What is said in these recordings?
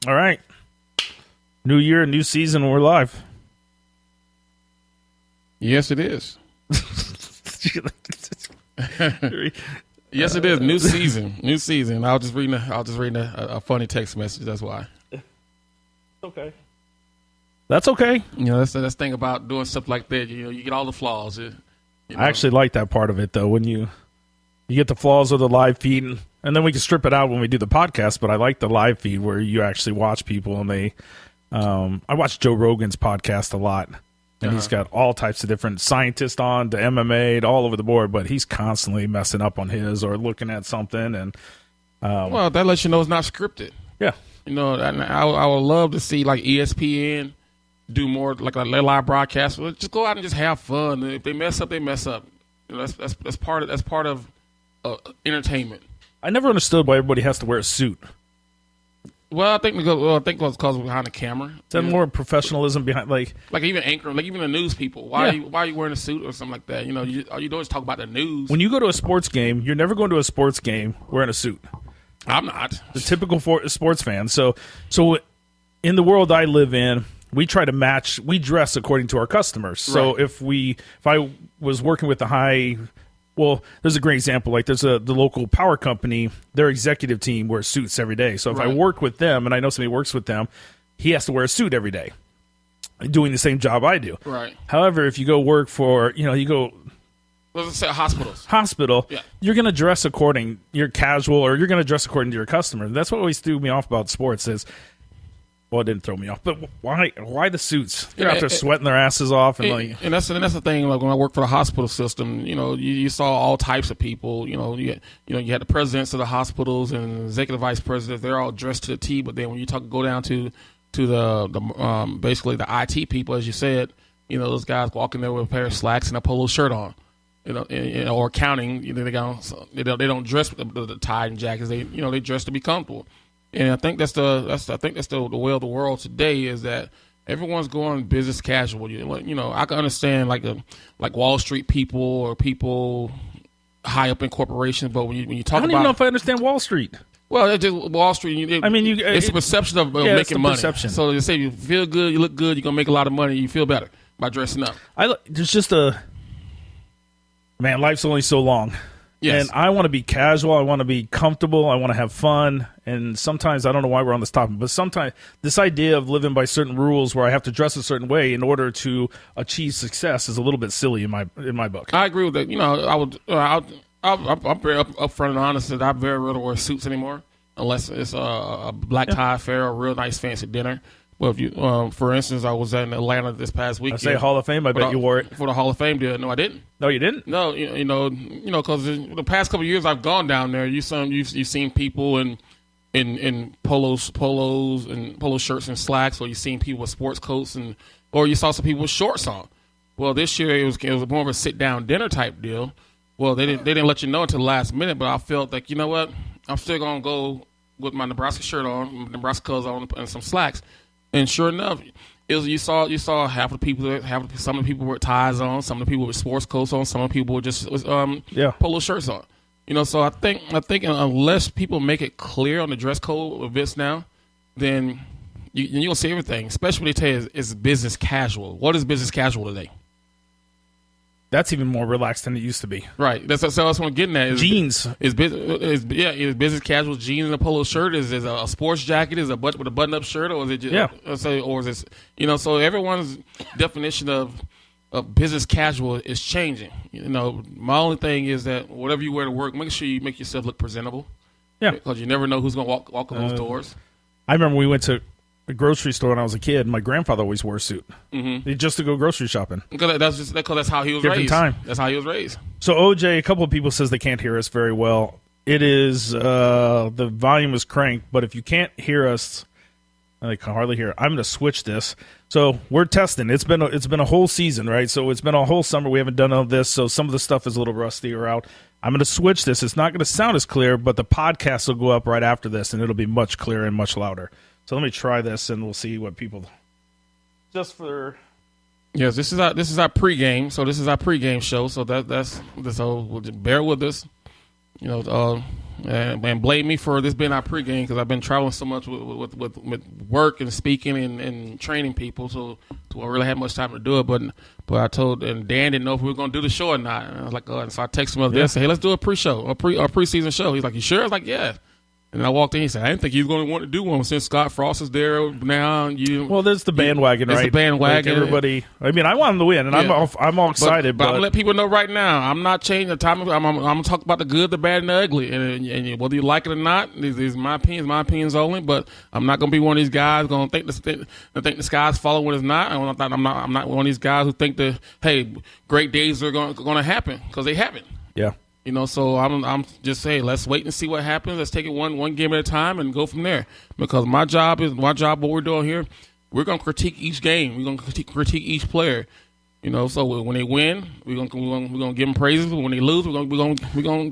All right. New year, new season. We're live. Yes, it is. Yes, it is. New season. New season. I was just reading a funny text message. That's why. Okay. That's okay. You know, that's the thing about doing stuff like that. You know, you get all the flaws. I actually like that part of it, though, when you get the flaws of the live feed, and then we can strip it out when we do the podcast. But I like the live feed where you actually watch people, and they. I watch Joe Rogan's podcast a lot, and he's got all types of different scientists on, to MMA, to all over the board. But he's constantly messing up on his or looking at something, and well, that lets you know it's not scripted. Yeah, you know, I would love to see like ESPN do more like a live broadcast. Well, just go out and just have fun. If they mess up, they mess up. You know, that's part of entertainment. I never understood why everybody has to wear a suit. Well, I think it's because behind the camera. Is that more professionalism behind, like even anchor, like even the news people? Why are you wearing a suit or something like that? You know, all you do is talk about the news. When you go to a sports game, you're never going to a sports game wearing a suit. I'm not the typical sports fan. So in the world I live in, we try to match. We dress according to our customers. So right. if I was working with well, there's a great example. Like there's the local power company, their executive team wears suits every day. So if I work with them, and I know somebody works with them, he has to wear a suit every day, doing the same job I do. Right. However, if you go work for, let's say hospitals. Yeah. You're going to dress according. You're casual, or you're going to dress according to your customer. That's what always threw me off about sports is, well, it didn't throw me off, but why the suits? They're out there sweating their asses off, and that's the thing. Like when I worked for the hospital system, you know, you saw all types of people. You know, you had the presidents of the hospitals and executive vice presidents. They're all dressed to the T. But then when you go down to the basically the IT people, as you said, you know, those guys walking there with a pair of slacks and a polo shirt on. You know, or accounting, you know, they don't dress with the tie and jackets. They dress to be comfortable. And I think that's the way of the world today is that everyone's going business casual. You know, I can understand like Wall Street people or people high up in corporations, but when you talk about, I don't even know if I understand Wall Street. Well, it's just Wall Street. It's a perception of making money. Perception. So they say you feel good, you look good, you're gonna make a lot of money, you feel better by dressing up. There's just life's only so long. Yes. And I want to be casual. I want to be comfortable. I want to have fun. And sometimes, I don't know why we're on this topic, but sometimes this idea of living by certain rules where I have to dress a certain way in order to achieve success is a little bit silly in my book. I agree with that. You know, I'm very upfront and honest that I very rarely wear suits anymore unless it's a black tie affair or a real nice fancy dinner. Well, if you, for instance, I was in Atlanta this past weekend. I say Hall of Fame. I bet you wore it for the Hall of Fame deal. No, I didn't. No, you didn't. No, you know, because the past couple of years I've gone down there. You've seen people in polos and polo shirts and slacks, or you've seen people with sports coats, or you saw some people with shorts on. Well, this year it was more of a sit down dinner type deal. Well, they didn't let you know until the last minute, but I felt like, you know what, I'm still gonna go with my Nebraska shirt on, Nebraska colors on, and some slacks. And sure enough, you saw half of the people. Some of the people with ties on, some of the people with sports coats on, some of the people with just polo shirts on. You know, so I think unless people make it clear on the dress code of this now, then you're gonna see everything. Especially when they tell you it's business casual. What is business casual today? That's even more relaxed than it used to be. Right. That's what I'm getting at. Jeans. Is business casual jeans and a polo shirt? Is a sports jacket? Is with a button up shirt, or is it just or is it so everyone's definition of business casual is changing. You know, my only thing is that whatever you wear to work, make sure you make yourself look presentable. Yeah. Because you never know who's gonna walk in those doors. I remember we went to a grocery store when I was a kid. My grandfather always wore a suit just to go grocery shopping. Because that's how he was Different raised. Time. That's how he was raised. So OJ, a couple of people says they can't hear us very well. It is the volume is cranked, but if you can't hear us, I can hardly hear. I'm going to switch this. So we're testing. It's been a whole season, right? So it's been a whole summer. We haven't done all this, so some of the stuff is a little rusty or out. I'm going to switch this. It's not going to sound as clear, but the podcast will go up right after this, and it'll be much clearer and much louder. So let me try this, and we'll see what people. Just for. Yes, this is our pregame. So this is our pregame show. So that's so bear with us. and blame me for this being our pregame because I've been traveling so much with work and speaking and training people, so I really had much time to do it. But I told, and Dan didn't know if we were going to do the show or not. And I was like, oh, and so I texted him up there and said, hey, let's do a pre-show, a preseason show. He's like, you sure? I was like, yeah. And I walked in. He said, "I didn't think you were going to want to do one since Scott Frost is there now." Well, there's the bandwagon, right? It's the bandwagon. Like everybody. I mean, I want him to win, and I'm all excited. But I'm gonna let people know right now, I'm not changing the time. I'm gonna talk about the good, the bad, and the ugly, and whether you like it or not, these is my opinions. My opinions only. But I'm not gonna be one of these guys gonna think the sky's falling when it's not. I'm not one of these guys who think that great days are gonna happen because they haven't. Yeah. So I'm just saying, let's wait and see what happens. Let's take it one game at a time and go from there. Because my job, what we're doing here, we're gonna critique each game. We're gonna critique each player. So when they win, we're gonna give them praises. When they lose, we're gonna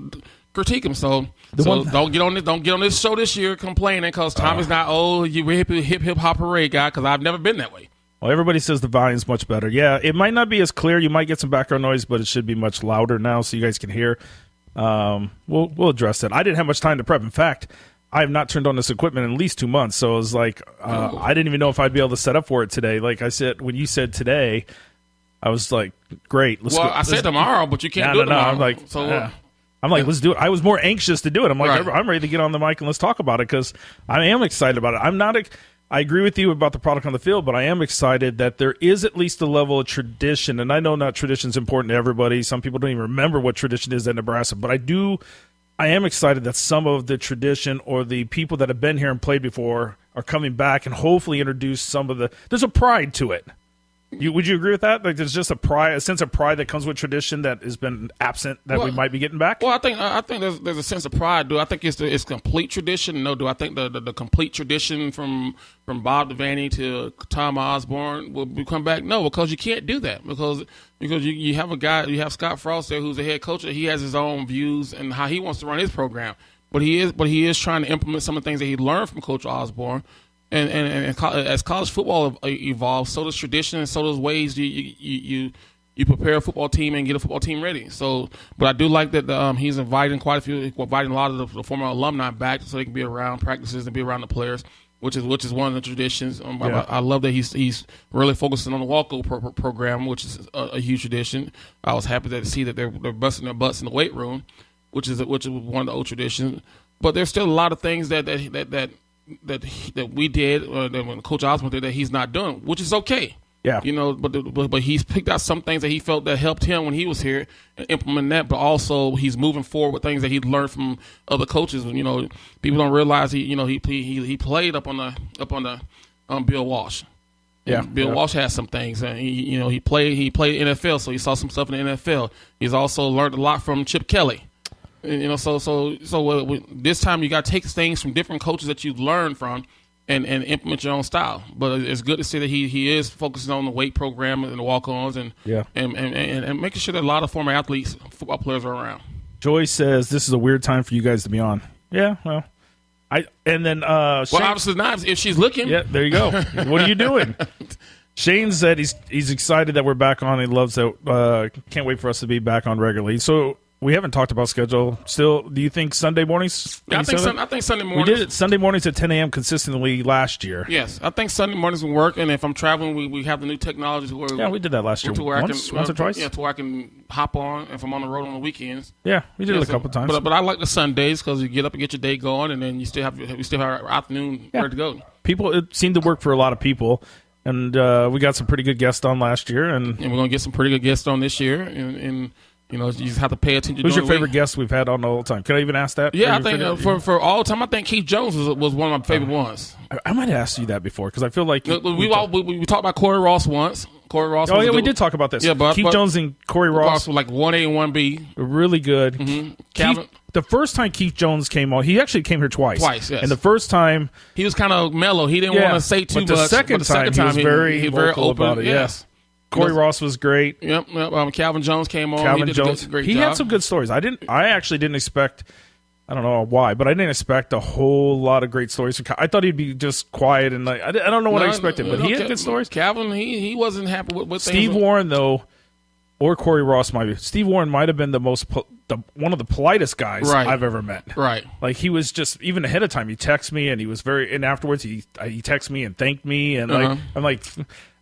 critique them. So don't get on this show this year complaining because Tom is not you hip hop parade guy because I've never been that way. Well, everybody says the volume's much better. Yeah, it might not be as clear. You might get some background noise, but it should be much louder now so you guys can hear. We'll address that. I didn't have much time to prep. In fact, I have not turned on this equipment in at least 2 months, so it was like I didn't even know if I'd be able to set up for it today. Like I said, when you said today, I was like, great. I said tomorrow, but you can't do it tomorrow. I'm like, let's do it. I was more anxious to do it. I'm like, I'm ready to get on the mic and let's talk about it because I am excited about it. I agree with you about the product on the field, but I am excited that there is at least a level of tradition. And I know not tradition is important to everybody. Some people don't even remember what tradition is at Nebraska. But I am excited that some of the tradition or the people that have been here and played before are coming back and hopefully introduce some of there's a pride to it. Would you agree with that? Like there's just a sense of pride that comes with tradition that has been absent that we might be getting back? Well, I think there's a sense of pride. Do I think it's complete tradition? No. Do I think the complete tradition from Bob Devaney to Tom Osborne will come back? No, because you can't do that because you have a guy, you have Scott Frost there who's the head coach. He has his own views and how he wants to run his program. But he is trying to implement some of the things that he learned from Coach Osborne. And as college football evolves, so does tradition and so does ways you prepare a football team and get a football team ready. So, but I do like that he's inviting a lot of the former alumni back so they can be around practices and be around the players, which is one of the traditions. I love that he's really focusing on the walkover program, which is a huge tradition. I was happy to see that they're busting their butts in the weight room, which is one of the old traditions. But there's still a lot of things that we did that when Coach Osborne did that he's not doing, which is okay. Yeah. But he's picked out some things that he felt that helped him when he was here and implement that. But also he's moving forward with things that he learned from other coaches. People don't realize he played up on the Bill Walsh. Yeah. Bill Walsh has some things, and he played NFL, so he saw some stuff in the NFL. He's also learned a lot from Chip Kelly. So this time you got to take things from different coaches that you've learned from and implement your own style. But it's good to see that he is focusing on the weight program and the walk-ons and making sure that a lot of former athletes, football players are around. Joy says this is a weird time for you guys to be on. Yeah, well, Shane, obviously not if she's looking. Yeah, there you go. What are you doing? Shane said he's excited that we're back on. He loves that. Can't wait for us to be back on regularly. So. We haven't talked about schedule. Still, do you think Sunday mornings? Yeah, I think Sunday mornings. We did it Sunday mornings at 10 a.m. consistently last year. Yes, I think Sunday mornings will work. And if I'm traveling, we have the new technology. We did that last year. Once or twice? Yeah, to where I can hop on if I'm on the road on the weekends. Yeah, we did it a couple times. But I like the Sundays because you get up and get your day going, and then we still have our afternoon ready to go. It seemed to work for a lot of people. And we got some pretty good guests on last year. And we're going to get some pretty good guests on this year. And you just have to pay attention. Who's your favorite guest we've had on the whole time? Can I even ask that? Yeah, I think for all time, I think Keith Jones was one of my favorite ones. I might have asked you that before because I feel like we talked about Corey Ross once. Corey Ross. Oh yeah, we did talk about this. Yeah, but Keith Jones and Corey Ross were like 1A and 1B. Really good. Mm-hmm. The first time Keith Jones came on, he actually came here twice. Yes. And the first time he was kind of mellow. He didn't want to say too much. The second time he was very vocal open about it. Yes. Corey Ross was great. Yep. Calvin Jones came on. Calvin Jones, great he job. had some good stories. I actually didn't expect. I don't know why, but I didn't expect a whole lot of great stories. I thought he'd be just quiet and like I don't know what I expected, but he had good stories. Calvin, he wasn't happy with Steve Warren though, or Corey Ross might be. Steve Warren might have been the most one of the politest guys I've ever met. Right. Like, he was just, even ahead of time, he texted me, and he was and afterwards he texted me and thanked me, and I'm like,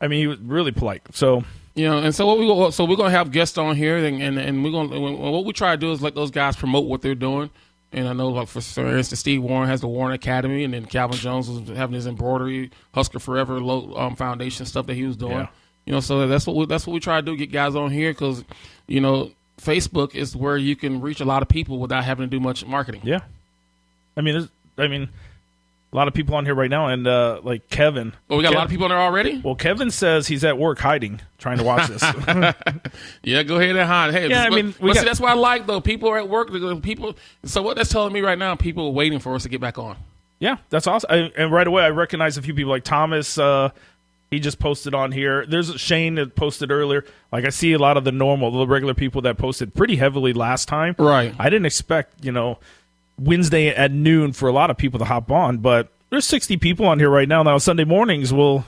I mean, he was really polite. So. And so we're gonna have guests on here, and we're gonna, what we try to do is let those guys promote what they're doing. And I know, like, for instance, Steve Warren has the Warren Academy, and then Calvin Jones was having his embroidery, Husker Forever foundation stuff that he was doing. Yeah. So that's what we try to do, get guys on here, because Facebook is where you can reach a lot of people without having to do much marketing. Yeah, I mean, a lot of people on here right now, and like Kevin. Well, we got a lot of people on there already? Well, Kevin says he's at work hiding, trying to watch this. Yeah, go ahead and hide. Hey, yeah, see, that's what I like, though. People are at work. So what that's telling me right now, people are waiting for us to get back on. Yeah, that's awesome. And right away, I recognize a few people, like Thomas. He just posted on here. There's Shane that posted earlier. Like, I see a lot of the regular people that posted pretty heavily last time. Right. I didn't expect, Wednesday at noon for a lot of people to hop on, but there's 60 people on here right now. Now, Sunday mornings, we'll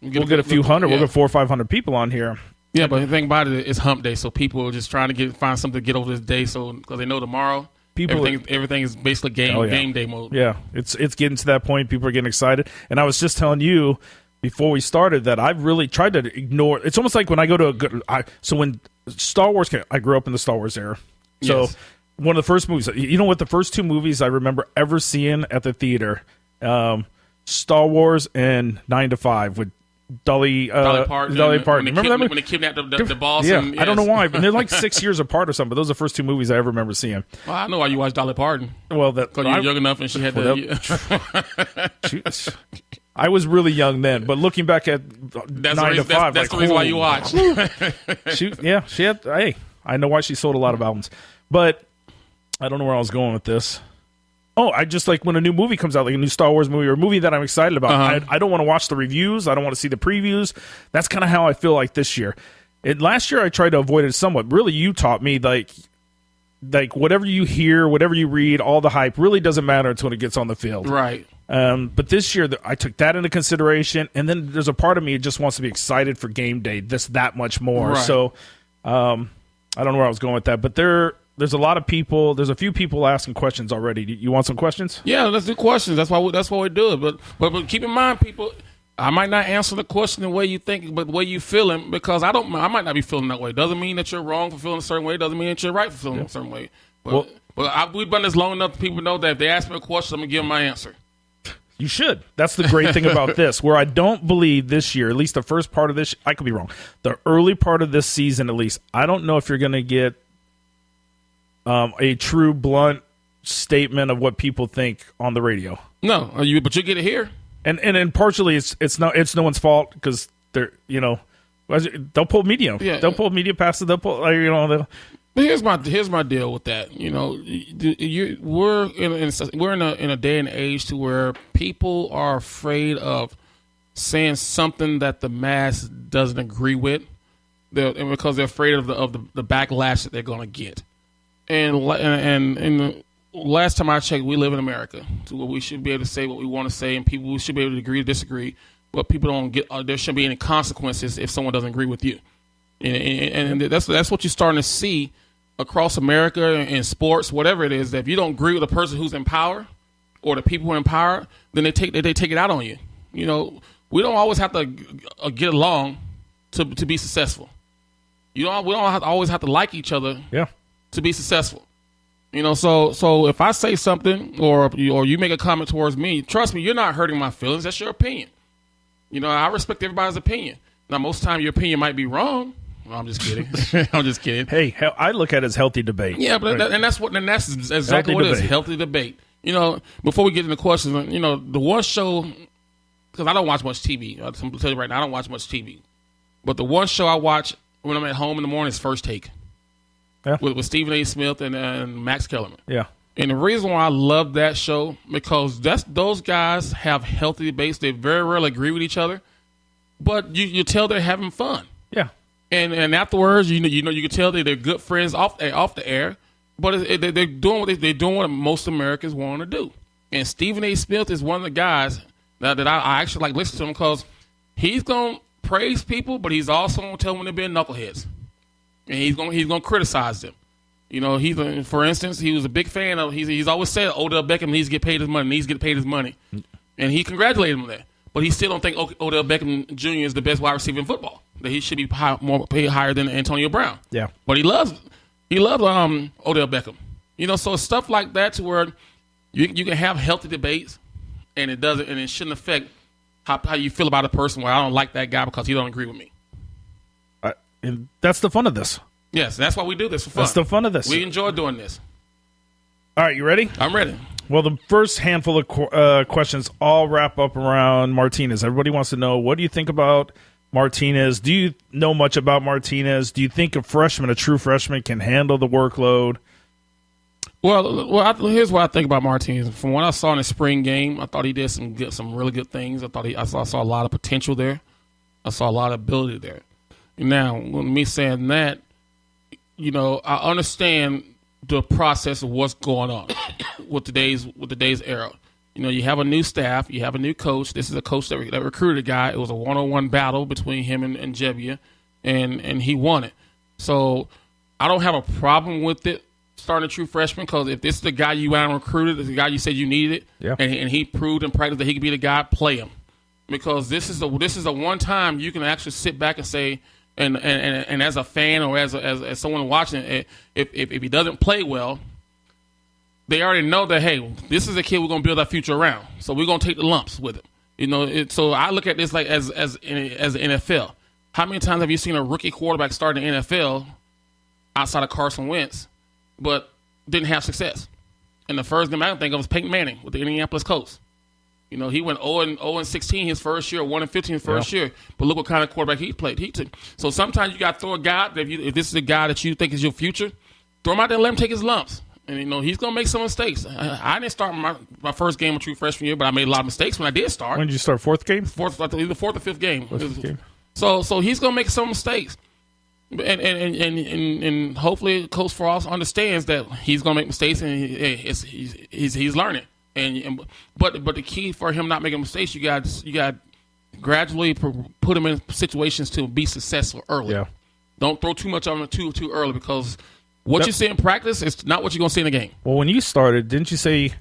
get a few hundred. We'll get 400 or 500 people on here. Yeah, but the thing about it is hump day, so people are just trying to find something to get over this day, so because they know tomorrow everything is basically game day mode. Yeah, it's getting to that point. People are getting excited, and I was just telling you before we started that I've really tried to ignore. It's almost like when I go to when Star Wars came, I grew up in the Star Wars era, so. Yes. One of the first movies, what the first two movies I remember ever seeing at the theater, Star Wars and 9 to 5 with Dolly Parton. Remember that movie? When they kidnapped the boss? Yeah, I don't know why, but they're like 6 years apart or something. But those are the first two movies I ever remember seeing. Well, I know why you watched Dolly Parton. Well, because you were young enough and she had I was really young then, but looking back at 9 to 5, that's the reason why you watched. She had. Hey, I know why she sold a lot of albums, but. I don't know where I was going with this. Oh, I just like when a new movie comes out, like a new Star Wars movie or a movie that I'm excited about. I don't want to watch the reviews. I don't want to see the previews. That's kind of how I feel like this year. Last year I tried to avoid it somewhat. Really, you taught me like whatever you hear, whatever you read, all the hype really doesn't matter until it gets on the field. Right. But this year I took that into consideration, and then there's a part of me that just wants to be excited for game day that much more. Right. So I don't know where I was going with that, but there's a lot of people. There's a few people asking questions already. You want some questions? Yeah, let's do questions. That's why we do it. But keep in mind, people, I might not answer the question the way you think, but the way you feeling, because I might not be feeling that way. Doesn't mean that you're wrong for feeling a certain way. Doesn't mean that you're right for feeling a certain way. But we've done this long enough for people to know that if they ask me a question, I'm gonna give them my answer. You should. That's the great thing about this, where I don't believe this year, at least the first part of this, I could be wrong. The early part of this season, at least, I don't know if you're gonna get a true, blunt statement of what people think on the radio. No, but you get it here, and partially it's no one's fault because they're they'll pull media, they'll pull media passes, they'll pull But here's my deal with that. We're in a day and age to where people are afraid of saying something that the mass doesn't agree with, and because they're afraid of the backlash that they're going to get. And the last time I checked, we live in America, so we should be able to say what we want to say, and we should be able to agree to disagree. But people don't get. There shouldn't be any consequences if someone doesn't agree with you, and that's what you're starting to see across America in sports, whatever it is. That if you don't agree with the person who's in power or the people who are in power, then they take it out on you. We don't always have to get along to be successful. We don't always have to like each other. Yeah. To be successful, so if I say something or you make a comment towards me, trust me, you're not hurting my feelings. That's your opinion. I respect everybody's opinion. Now, most of the time, your opinion might be wrong. No, I'm just kidding. I'm just kidding. Hey, I look at it as healthy debate. Yeah, but right. that's exactly what it is. Healthy debate. Before we get into questions, the one show, because I don't watch much TV. I'm going to tell you right now, I don't watch much TV. But the one show I watch when I'm at home in the morning is First Take. Yeah. With Stephen A. Smith and Max Kellerman. Yeah. And the reason why I love that show, because those guys have healthy debates. They very rarely agree with each other, but you tell they're having fun. Yeah. And afterwards, you can tell they're good friends off the air, but they're doing what most Americans want to do. And Stephen A. Smith is one of the guys that I actually like listening to him because he's gonna praise people, but he's also gonna tell them when they're being knuckleheads. And he's gonna criticize them. You know, for instance, he was a big fan of. He's always said Odell Beckham needs to get paid his money. And he congratulated him on that. But he still don't think Odell Beckham Jr. is the best wide receiver in football. That he should be paid higher than Antonio Brown. Yeah. But he loves Odell Beckham. You know, so stuff like that to where you can have healthy debates, and it shouldn't affect how you feel about a person. Where I don't like that guy because he don't agree with me. And that's the fun of this. Yes, that's why we do this for fun. That's the fun of this. We enjoy doing this. All right, you ready? I'm ready. Well, the first handful of questions all wrap up around Martinez. Everybody wants to know, what do you think about Martinez? Do you know much about Martinez? Do you think a true freshman, can handle the workload? Well, here's what I think about Martinez. From what I saw in the spring game, I thought he did some really good things. I saw a lot of potential there. I saw a lot of ability there. Now, with me saying that, you know, I understand the process of what's going on with today's era. You know, you have a new staff, you have a new coach. This is a coach that recruited a guy. It was a one-on-one battle between him and Jebbia, and he won it. So I don't have a problem with it starting a true freshman, because if this is the guy you went out and recruited, the guy you said you needed, and he proved in practice that he could be the guy, play him. Because this is the one time you can actually sit back and say, and as a fan or as someone watching it, if he doesn't play well, they already know that, hey, this is a kid we're going to build our future around. So we're going to take the lumps with him. You know, so I look at this like as NFL. How many times have you seen a rookie quarterback start in the NFL outside of Carson Wentz, but didn't have success? And the first game I can think of was Peyton Manning with the Indianapolis Colts. You know, he went 0-16 his first year, 1-15 his first year. But look what kind of quarterback he played. So sometimes you got to throw a guy, if this is a guy that you think is your future, throw him out there and let him take his lumps. And, you know, he's going to make some mistakes. I didn't start my first game of true freshman year, but I made a lot of mistakes when I did start. When did you start, fourth game? Either fourth or fifth game. Game. So he's going to make some mistakes. And hopefully Coach Frost understands that he's going to make mistakes, and he's learning. But the key for him not making mistakes, you got gradually put him in situations to be successful early. Yeah. Don't throw too much on him too early, because what you see in practice is not what you're going to see in the game. Well, when you started, didn't you say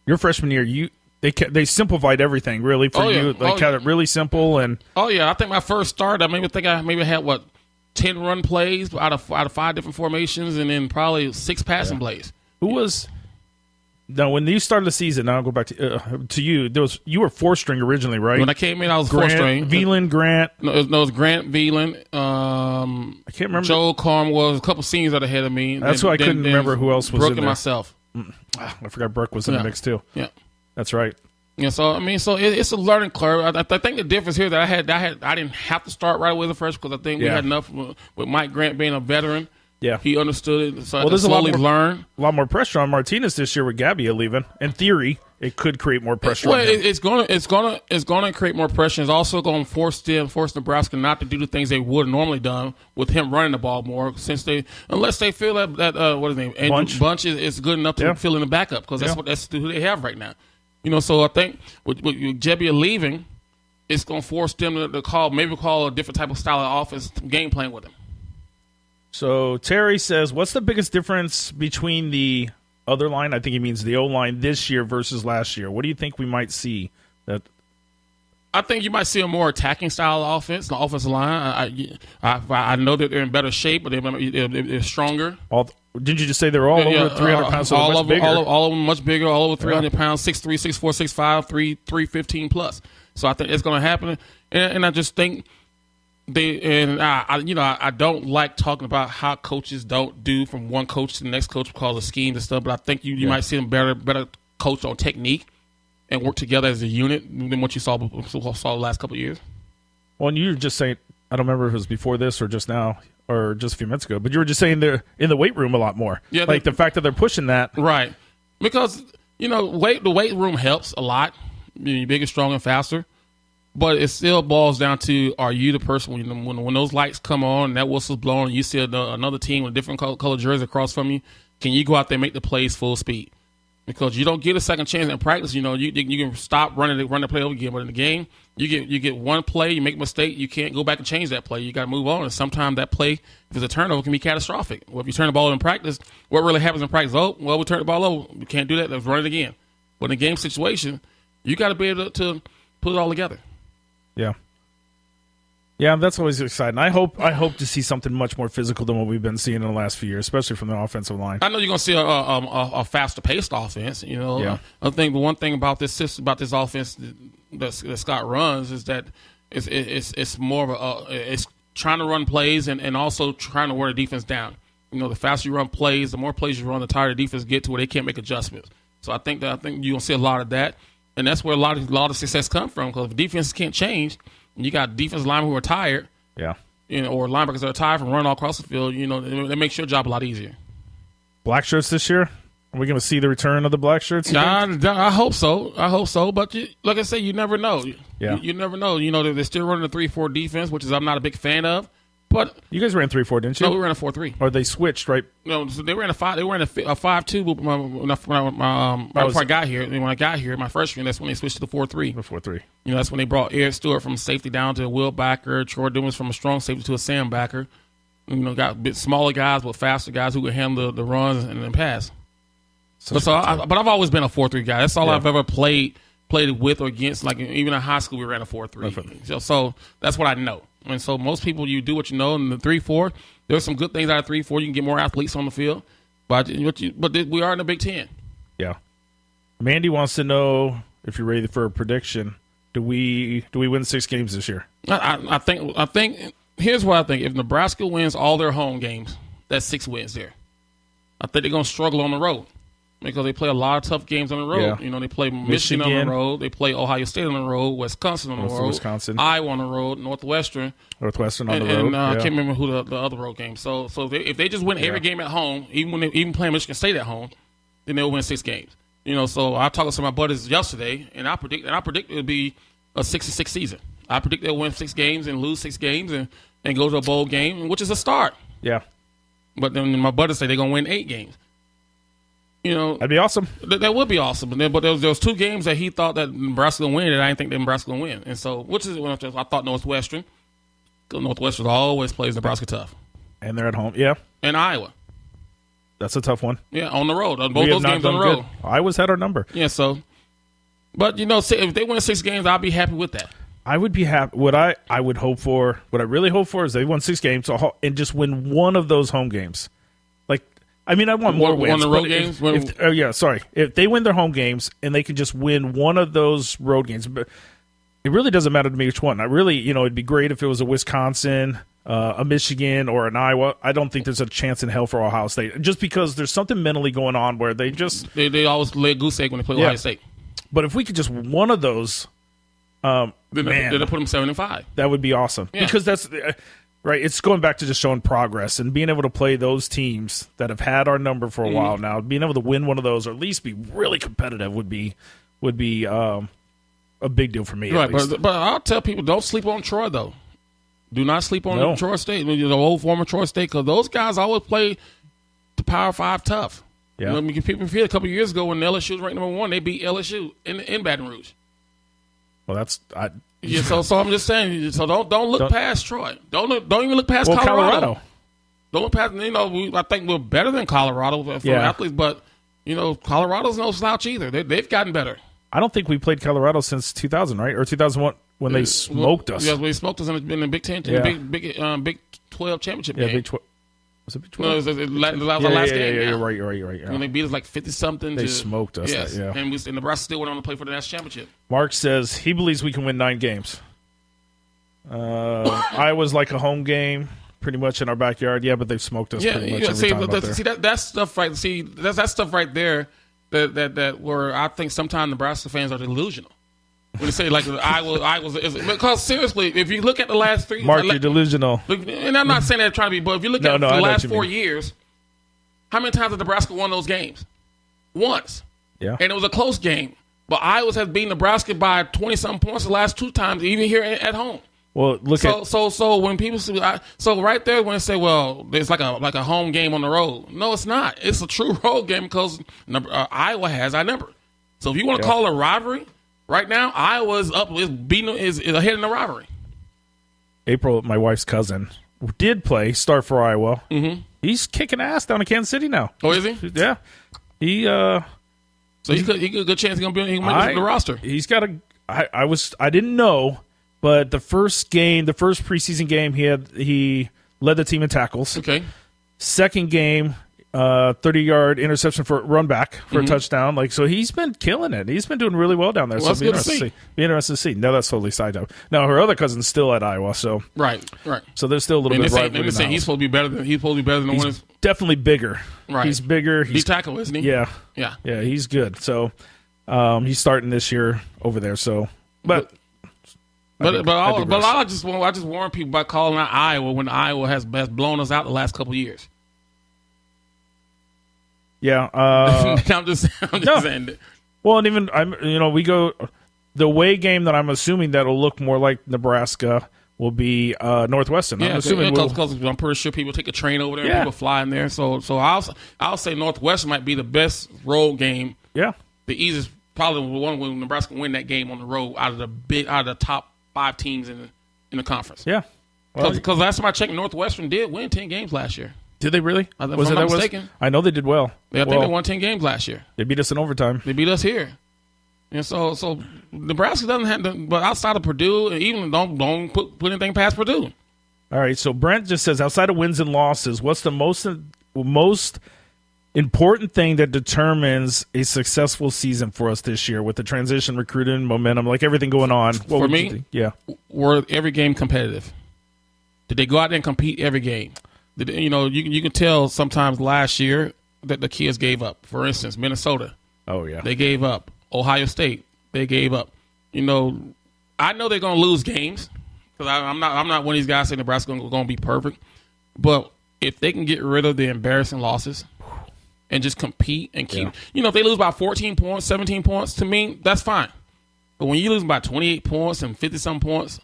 your freshman year they simplified everything really for you? They kept it really simple. And I think my first start, I had 10 run plays out of 5 different formations, and then probably 6 passing plays. Who was? Now, when you started the season, now I'll go back to you. You were 4-string originally, right? When I came in, I was 4-string. Veland, Grant. No, it was Grant, Veland. I can't remember. Joe Carm was a couple seniors that ahead of me. That's why I couldn't remember who else was Brooke in there. and myself. I forgot Brooke was in the mix too. Yeah, that's right. Yeah, so it's a learning curve. I think the difference here that I didn't have to start right away as a freshman, because I think we had enough with Mike Grant being a veteran. Yeah, he understood it, so I could slowly learn. A lot more pressure on Martinez this year with Gabbia leaving. In theory, it could create more pressure. Well, it's gonna create more pressure. It's also going to force Nebraska not to do the things they would have normally done with him running the ball more, unless they feel that what is his name, Andrew Bunch is good enough to fill in the backup, because that's who they have right now. You know, so I think with Jebbia leaving, it's going to force them to call a different type of style of offense game plan with him. So Terry says, what's the biggest difference between the other line, I think he means the O-line, this year versus last year? What do you think we might see? I think you might see a more attacking style of offense, the offensive line. I know that they're in better shape, but they're stronger. Didn't you just say they're all over 300 pounds? So all of them much bigger, all over 300 pounds, 6'3", 6'4", 6'5", 315 plus. So I think it's going to happen, and I just think I don't like talking about how coaches don't do from one coach to the next coach because of schemes and stuff. But I think you might see them better coach on technique and work together as a unit than what you saw the last couple of years. Well, and you were just saying, I don't remember if it was before this or just now or just a few minutes ago, but you were just saying they're in the weight room a lot more. Yeah, like the fact that they're pushing that. Right. Because, the weight room helps a lot. You're bigger, stronger, and faster. But it still boils down to, are you the person when those lights come on and that whistle's blowing and you see another team with a different color jersey across from you, can you go out there and make the plays full speed? because you don't get a second chance in practice. You can stop run the play over again, but in the game, you get one play, you make a mistake, you can't go back and change that play. You got to move on, and sometimes that play, if it's a turnover, can be catastrophic. Well, if you turn the ball in practice, what really happens in practice? Oh, well, we turned the ball over. We can't do that. Let's run it again. But in a game situation, you got to be able to put it all together. Yeah. Yeah, that's always exciting. I hope to see something much more physical than what we've been seeing in the last few years, especially from the offensive line. I know you're going to see a faster paced offense. Yeah. I think the one thing about this system, about this offense that Scott runs, is that it's more of it's trying to run plays and also trying to wear the defense down. The faster you run plays, the more plays you run, the tighter the defense get to where they can't make adjustments. So I think you're going to see a lot of that, and that's where a lot of success comes from. Because if defenses can't change, and you got defensive linemen who are tired, or linebackers that are tired from running all across the field, it makes your job a lot easier. Black shirts this year? Are we going to see the return of the black shirts? I hope so. But like I say, you never know. Yeah. You never know. They're still running a 3-4 defense, which is I'm not a big fan of. But you guys ran 3-4, didn't you? No, we ran a 4-3. Or they switched, right? No, so they ran a 5. They ran a 5-2 before I got here. And when I got here, my first year, that's when they switched to the 4-3. The 4-3. That's when they brought Eric Stewart from safety down to a Will Backer. Troy Dumas from a strong safety to a Sam Backer. Got a bit smaller guys but faster guys who could handle the runs and pass. But I've always been a 4-3 guy. That's all I've ever played with or against. Like even in high school, we ran a 4-3. So that's what I know. And so most people, you do what you know. In the 3-4, there's some good things out of 3-4. You can get more athletes on the field. But we are in the Big Ten. Yeah. Mandy wants to know if you're ready for a prediction. Do we win 6 games this year? I think here's what I think. If Nebraska wins all their home games, that's 6 wins there. I think they're going to struggle on the road because they play a lot of tough games on the road. Yeah. They play Michigan on the road. They play Ohio State on the road, Wisconsin on the road, Iowa on the road, Northwestern on the road. And I can't remember who the other road game. So if they just win every game at home, even playing Michigan State at home, then they'll win 6 games. So I talked to some of my buddies yesterday, and I predict it'll be a 66 season. I predict they'll win 6 games and lose 6 games and go to a bowl game, which is a start. Yeah. But then my buddies say they're going to win 8 games. That'd be awesome. That would be awesome. But there was 2 games that he thought that Nebraska would win that I didn't think that Nebraska would win. And so, which is when I thought Northwestern. Because Northwestern always plays Nebraska tough. And they're at home. Yeah. And Iowa. That's a tough one. Yeah, on the road. Both those games on the road. Iowa's had our number. Yeah, so. But, if they win 6 games, I'll be happy with that. I would be happy. What I really hope for is they win 6 games and just win one of those home games. I want more wins. On the road games? If they win their home games and they could just win one of those road games, but it really doesn't matter to me which one. It'd be great if it was a Wisconsin, a Michigan, or an Iowa. I don't think there's a chance in hell for Ohio State, just because there's something mentally going on where they just they always lay a goose egg when they play Ohio State. But if we could just one of those, then they put them 7-5. That would be awesome because that's. Right, it's going back to just showing progress and being able to play those teams that have had our number for a while now. Being able to win one of those, or at least be really competitive, would be a big deal for me. Right, but I'll tell people, don't sleep on Troy though. Do not sleep on Troy State, the old former Troy State, because those guys always play the Power 5 tough. Yeah, people feel a couple of years ago when LSU was ranked number 1, they beat LSU in Baton Rouge. Well, so I'm just saying. So don't look past Troy. Don't even look past Colorado. Don't look past. I think we're better than Colorado for athletes, but Colorado's no slouch either. They've gotten better. I don't think we played Colorado since 2000, right, or 2001 when they smoked us. Yeah, they smoked us in the Big 10, Big 12 championship game. Big 12. Was it Big 12? No, it was the last game. Yeah, you're right. Yeah. When they beat us like 50-something. They smoked us. Yes, and Nebraska still went on to play for the national championship. Mark says he believes we can win 9 games. Iowa's like a home game, pretty much in our backyard. Yeah, but they've smoked us pretty much every time out there. See, that's stuff right. See, that's stuff right there that where I think sometimes Nebraska fans are delusional. When you say like because seriously, if you look at the last 3, Mark, you're delusional. And I'm not saying that trying to be, but if you look at the last 4 years, how many times has Nebraska won those games? Once. Yeah. And it was a close game. But Iowa has beaten Nebraska by 20-something points the last 2 times, even here at home. Well, so when people say, so right there when they say, well, it's like a home game on the road. No, it's not. It's a true road game because Iowa has our number. So if you want to call it a rivalry, right now Iowa's up is ahead in the rivalry. April, my wife's cousin, did start for Iowa. Mm-hmm. He's kicking ass down in Kansas City now. Oh, is he? Yeah. So he got a good chance he's gonna make the roster. He's got I didn't know, but the first preseason game he led the team in tackles. Okay. Second game, 30-yard interception for run back for a touchdown. So he's been killing it. He's been doing really well down there. Well, so that's good to see. Be interested to see. No, that's totally side note. Now her other cousin's still at Iowa, so right. So there's still a little bit of rivalry. He's supposed to be better than the one. He's definitely bigger. Right. He's bigger. He's tackle, isn't he? Yeah. Yeah. Yeah. He's good. So he's starting this year over there. So, but I just warn people by calling out Iowa when Iowa has blown us out the last couple of years. Yeah, I'm just saying that. Well, and even we go the away game that I'm assuming that'll look more like Nebraska will be Northwestern. Yeah, I'm assuming because I'm pretty sure people take a train over there and people fly in there. So I'll say Northwestern might be the best road game. Yeah, the easiest, probably the one where Nebraska win that game on the road out of the top 5 teams in the conference. Yeah, because last time I checked, Northwestern did win 10 games last year. Did they really? If I'm not mistaken. I know they did well. I think they won 10 games last year. They beat us in overtime. They beat us here. And so Nebraska doesn't have but outside of Purdue, even don't put anything past Purdue. All right, so Brent just says, outside of wins and losses, what's the most important thing that determines a successful season for us this year with the transition, recruiting, momentum, everything going on? For me, were every game competitive? Did they go out there and compete every game? You can tell sometimes last year that the kids gave up. For instance, Minnesota. Oh, yeah. They gave up. Ohio State, they gave up. I know they're going to lose games because I'm not one of these guys saying Nebraska's going to be perfect. But if they can get rid of the embarrassing losses and just compete and keep, if they lose by 14 points, 17 points, to me, that's fine. But when you lose by 28 points and 50-some points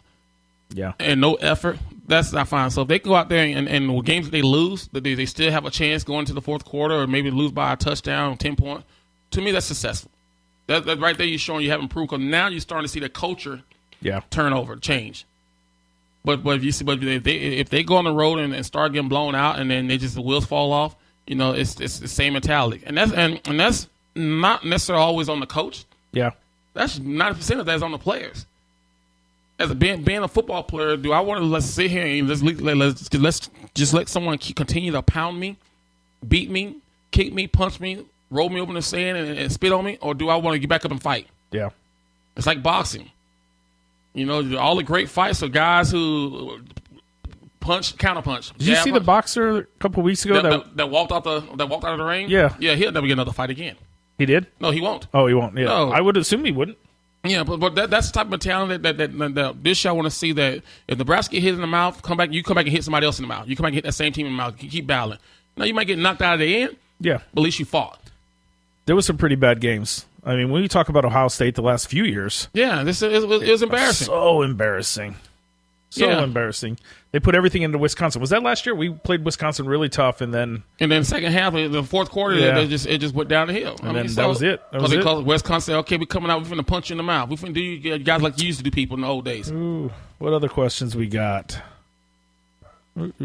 and no effort, that's not fine. So if they go out there and the games that they lose, that they still have a chance going to the fourth quarter or maybe lose by a touchdown, 10 points, to me, that's successful. That right there, you're showing you have improved because now you're starting to see the culture turnover change. But if they go on the road and start getting blown out and then the wheels fall off, it's the same mentality. And that's not necessarily always on the coach. Yeah, that's 90% of that is on the players. As being a football player, do I want to sit here and let's just let someone continue to pound me, beat me, kick me, punch me, roll me over in the sand and spit on me, or do I want to get back up and fight? Yeah. It's like boxing. All the great fights are guys who counterpunch. Did you see the boxer a couple of weeks ago that walked out of the ring? Yeah. Yeah, he'll never get another fight again. He did? No, he won't. Oh, he won't. Yeah. No. I would assume he wouldn't. Yeah, but that's the type of mentality that this year I want to see, that if Nebraska get hit in the mouth, you come back and hit somebody else in the mouth. You come back and hit that same team in the mouth. You keep battling. Now, you might get knocked out of the end. Yeah. But at least you fought. There was some pretty bad games. I mean, when you talk about Ohio State the last few years. Yeah, it was embarrassing. So embarrassing. Embarrassing. They put everything into Wisconsin. Was that last year? We played Wisconsin really tough, and then second half, the fourth quarter, it just went down the hill. That was it. Because Wisconsin said, okay, we're coming out, we're going to punch you in the mouth. We're going to do you guys like you used to do people in the old days. Ooh, what other questions we got?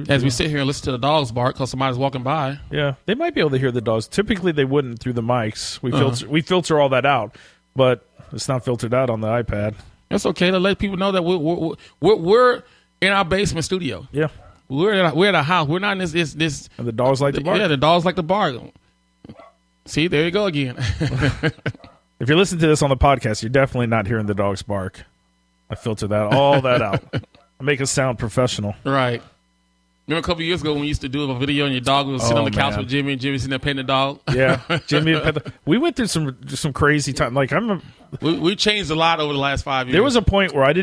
As we sit here and listen to the dogs bark because somebody's walking by. Yeah, they might be able to hear the dogs. Typically, they wouldn't through the mics. We filter all that out, but it's not filtered out on the iPad. That's okay to let people know that we're in our basement studio. Yeah, we're at a house. We're not in this. And the dogs like to bark. Yeah, the dogs like to bark. See, there you go again. If you're listening to this on the podcast, you're definitely not hearing the dogs bark. I filter all that out. I make it sound professional. Right. Remember a couple of years ago when we used to do a video and your dog would sit on the couch with Jimmy, and Jimmy sitting there petting the dog? Yeah, Jimmy. We went through some crazy time. Like I remember, we changed a lot over the last 5 years. There was a point where we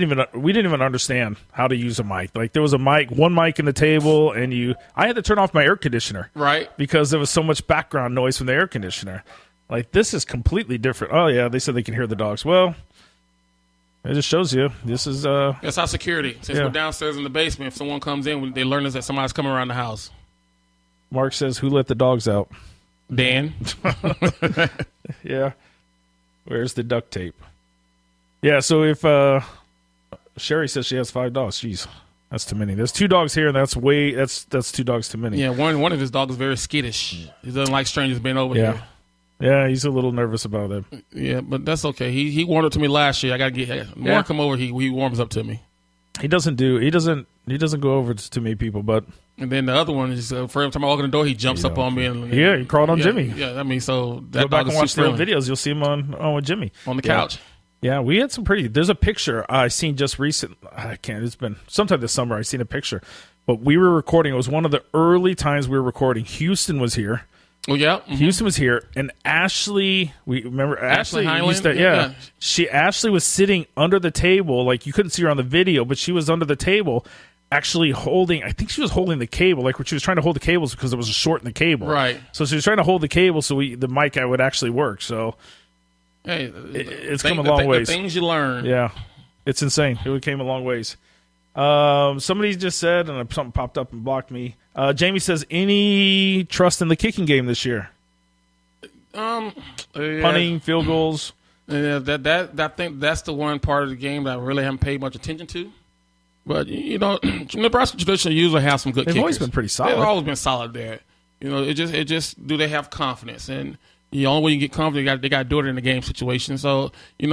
didn't even understand how to use a mic. Like there was one mic in the table, and I had to turn off my air conditioner, right? Because there was so much background noise from the air conditioner. Like this is completely different. Oh yeah, they said they can hear the dogs. Well, It just shows you this is That's our security. Since Yeah. we're downstairs in the basement, if someone comes in, they learn that somebody's coming around the house. Mark says, "Who let the dogs out?" Dan. Yeah. Where's the duct tape? Yeah. So if Sherry says she has 5 dogs, jeez, that's too many. There's 2 dogs here, and that's 2 dogs too many. Yeah, one of his dogs is very skittish. He doesn't like strangers being over Yeah. here. Yeah, he's a little nervous about it. Yeah, but that's okay. He warmed up to me last year. I got to get more come over. He warms up to me. He doesn't go over to me people, but And then the other one is for every time I walk in the door, he jumps up on me. And he crawled on Jimmy. Yeah, I mean, so that Go back dog and is watch super the old friendly. videos. You'll see him on with Jimmy On the couch. Yeah, we had some pretty. There's a picture I seen just recent. I can't. It's been sometime this summer. I seen a picture, but we were recording. It was one of the early times we were recording. Houston was here. Oh yeah, mm-hmm. Houston was here, and Ashley. We remember Ashley Highland? used to, Yeah. Ashley was sitting under the table, like you couldn't see her on the video, but she was under the table, actually holding. I think she was holding the cable, like she was trying to hold the cables because there was a short in the cable. Right. So she was trying to hold the cable so the mic would actually work. So Hey, it's come a long ways. The things you learn. Yeah, it's insane. It came a long ways. Somebody just said, and something popped up and blocked me. Jamie says, any trust in the kicking game this year? Punting, field goals. Yeah, I think that's the one part of the game that I really haven't paid much attention to. But Nebraska traditionally usually have some good They've kickers. always been pretty solid. They've always been solid there. It just do they have confidence? And the only way you get confident, they got to do it in the game situation. So I'm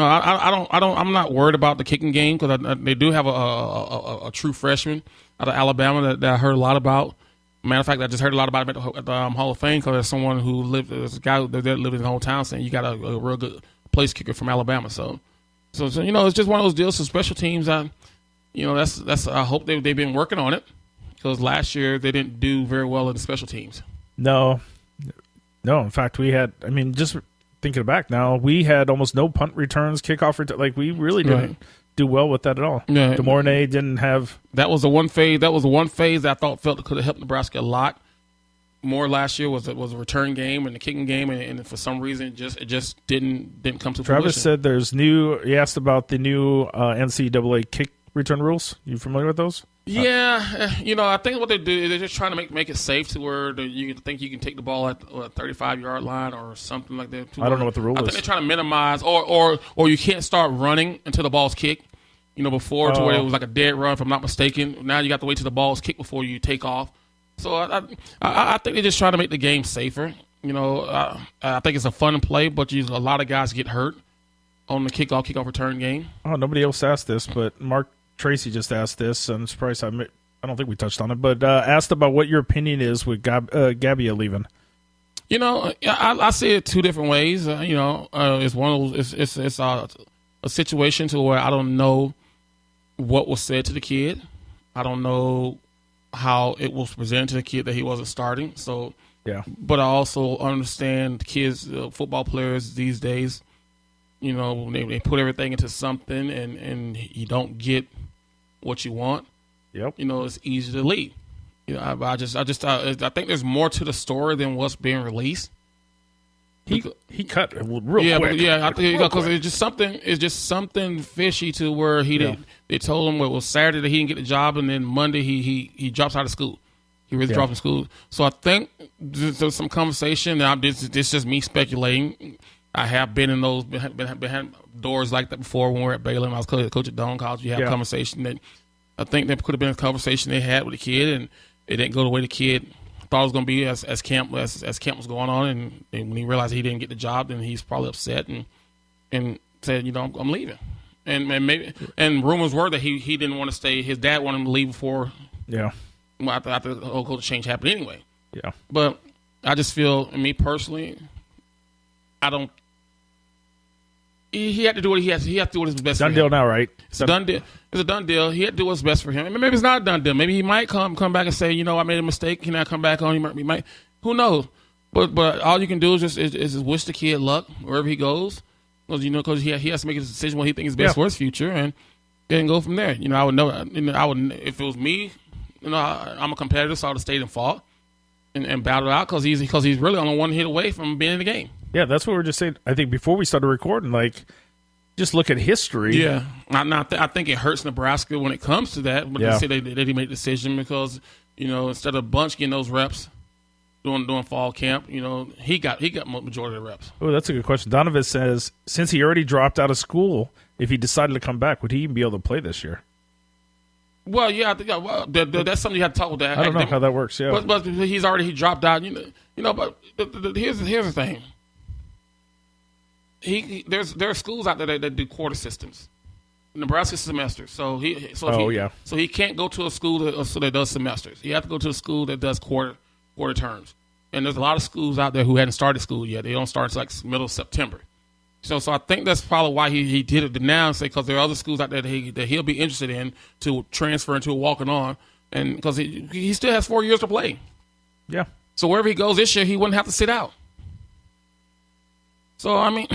not worried about the kicking game because they do have a true freshman out of Alabama that I heard a lot about. Matter of fact, I just heard a lot about him at the Hall of Fame because there's someone who there's a guy that lived in the hometown saying you got a real good place kicker from Alabama. So it's just one of those deals. So special teams, that's I hope they've been working on it because last year they didn't do very well in the special teams. No. In fact, we had. I mean, just thinking back now, we had almost no punt returns, kickoff returns. Like we really didn't do well with that at all. Yeah. DeMornay didn't have. That was the one phase. That was the one phase that I felt could have helped Nebraska a lot more last year was a return game and the kicking game, and for some reason it just didn't come to fruition. Travis said there's new. He asked about the new NCAA kick return rules. You familiar with those? Yeah, I think what they do is they're just trying to make it safe to where you think you can take the ball at 35-yard line or something like that. I don't know what the rule is. I think they're trying to minimize, or you can't start running until the ball's kicked. Before to where it was like a dead run, if I'm not mistaken. Now you got to wait till the ball's kicked before you take off. So I think they're just trying to make the game safer. I think it's a fun play, but a lot of guys get hurt on the kickoff return game. Oh, nobody else asked this, but Mark Tracy just asked this. I'm surprised I don't think we touched on it, but asked about what your opinion is with Gabbia leaving. I see it two different ways. It's one of those. It's a situation to where I don't know what was said to the kid. I don't know how it was presented to the kid that he wasn't starting. So yeah, but I also understand kids, football players these days. They put everything into something, and you don't get what you want. Yep. It's easy to leave. I think there's more to the story than what's being released. He cut real quick. I think because it's just something fishy to where they told him it was Saturday that he didn't get the job, and then Monday he drops out of school. He really drops from school. So I think there's some conversation. Now this is just me speculating. I have been in those behind doors like that before when we were at Baylor. When I was coach at Doane College. You have a conversation that I think there could have been a conversation they had with the kid, and it didn't go the way the kid thought it was going to be as camp was going on. And when he realized he didn't get the job, then he's probably upset and said, I'm leaving. And maybe rumors were that he didn't want to stay. His dad wanted him to leave before. Yeah. After the whole culture change happened anyway. Yeah. But I just feel, me personally, he had to do what he had to do what is best for him. Done deal now, right? It's a done deal. It's a done deal. He had to do what's best for him. And maybe it's not a done deal. Maybe he might come back and say, I made a mistake. Can I come back on? He might. Who knows? But all you can do is just wish the kid luck wherever he goes. Because he has to make a decision what he thinks is best for his future, and then go from there. I would know. I would if it was me. I'm a competitor, so I would have stayed and fought and battled out because he's really only one hit away from being in the game. Yeah, that's what we were just saying. I think before we started recording, just look at history. Yeah, I think it hurts Nebraska when it comes to that. But they say they didn't make a decision because instead of Bunch getting those reps doing fall camp, he got majority of the reps. Oh, that's a good question. Donovan says since he already dropped out of school, if he decided to come back, would he even be able to play this year? Well, yeah, I think that's something you have to talk with that. I don't know how that works. Yeah, but he dropped out. But here's the thing. There are schools out there that do quarter systems. Nebraska semesters. So he can't go to a school that does semesters. He has to go to a school that does quarter terms. And there's a lot of schools out there who hadn't started school yet. They don't start until like middle of September. So I think that's probably why he did it now, because there are other schools out there that he'll be interested in to transfer into a walking on, and because he still has 4 years to play. Yeah. So wherever he goes this year, he wouldn't have to sit out. So I mean,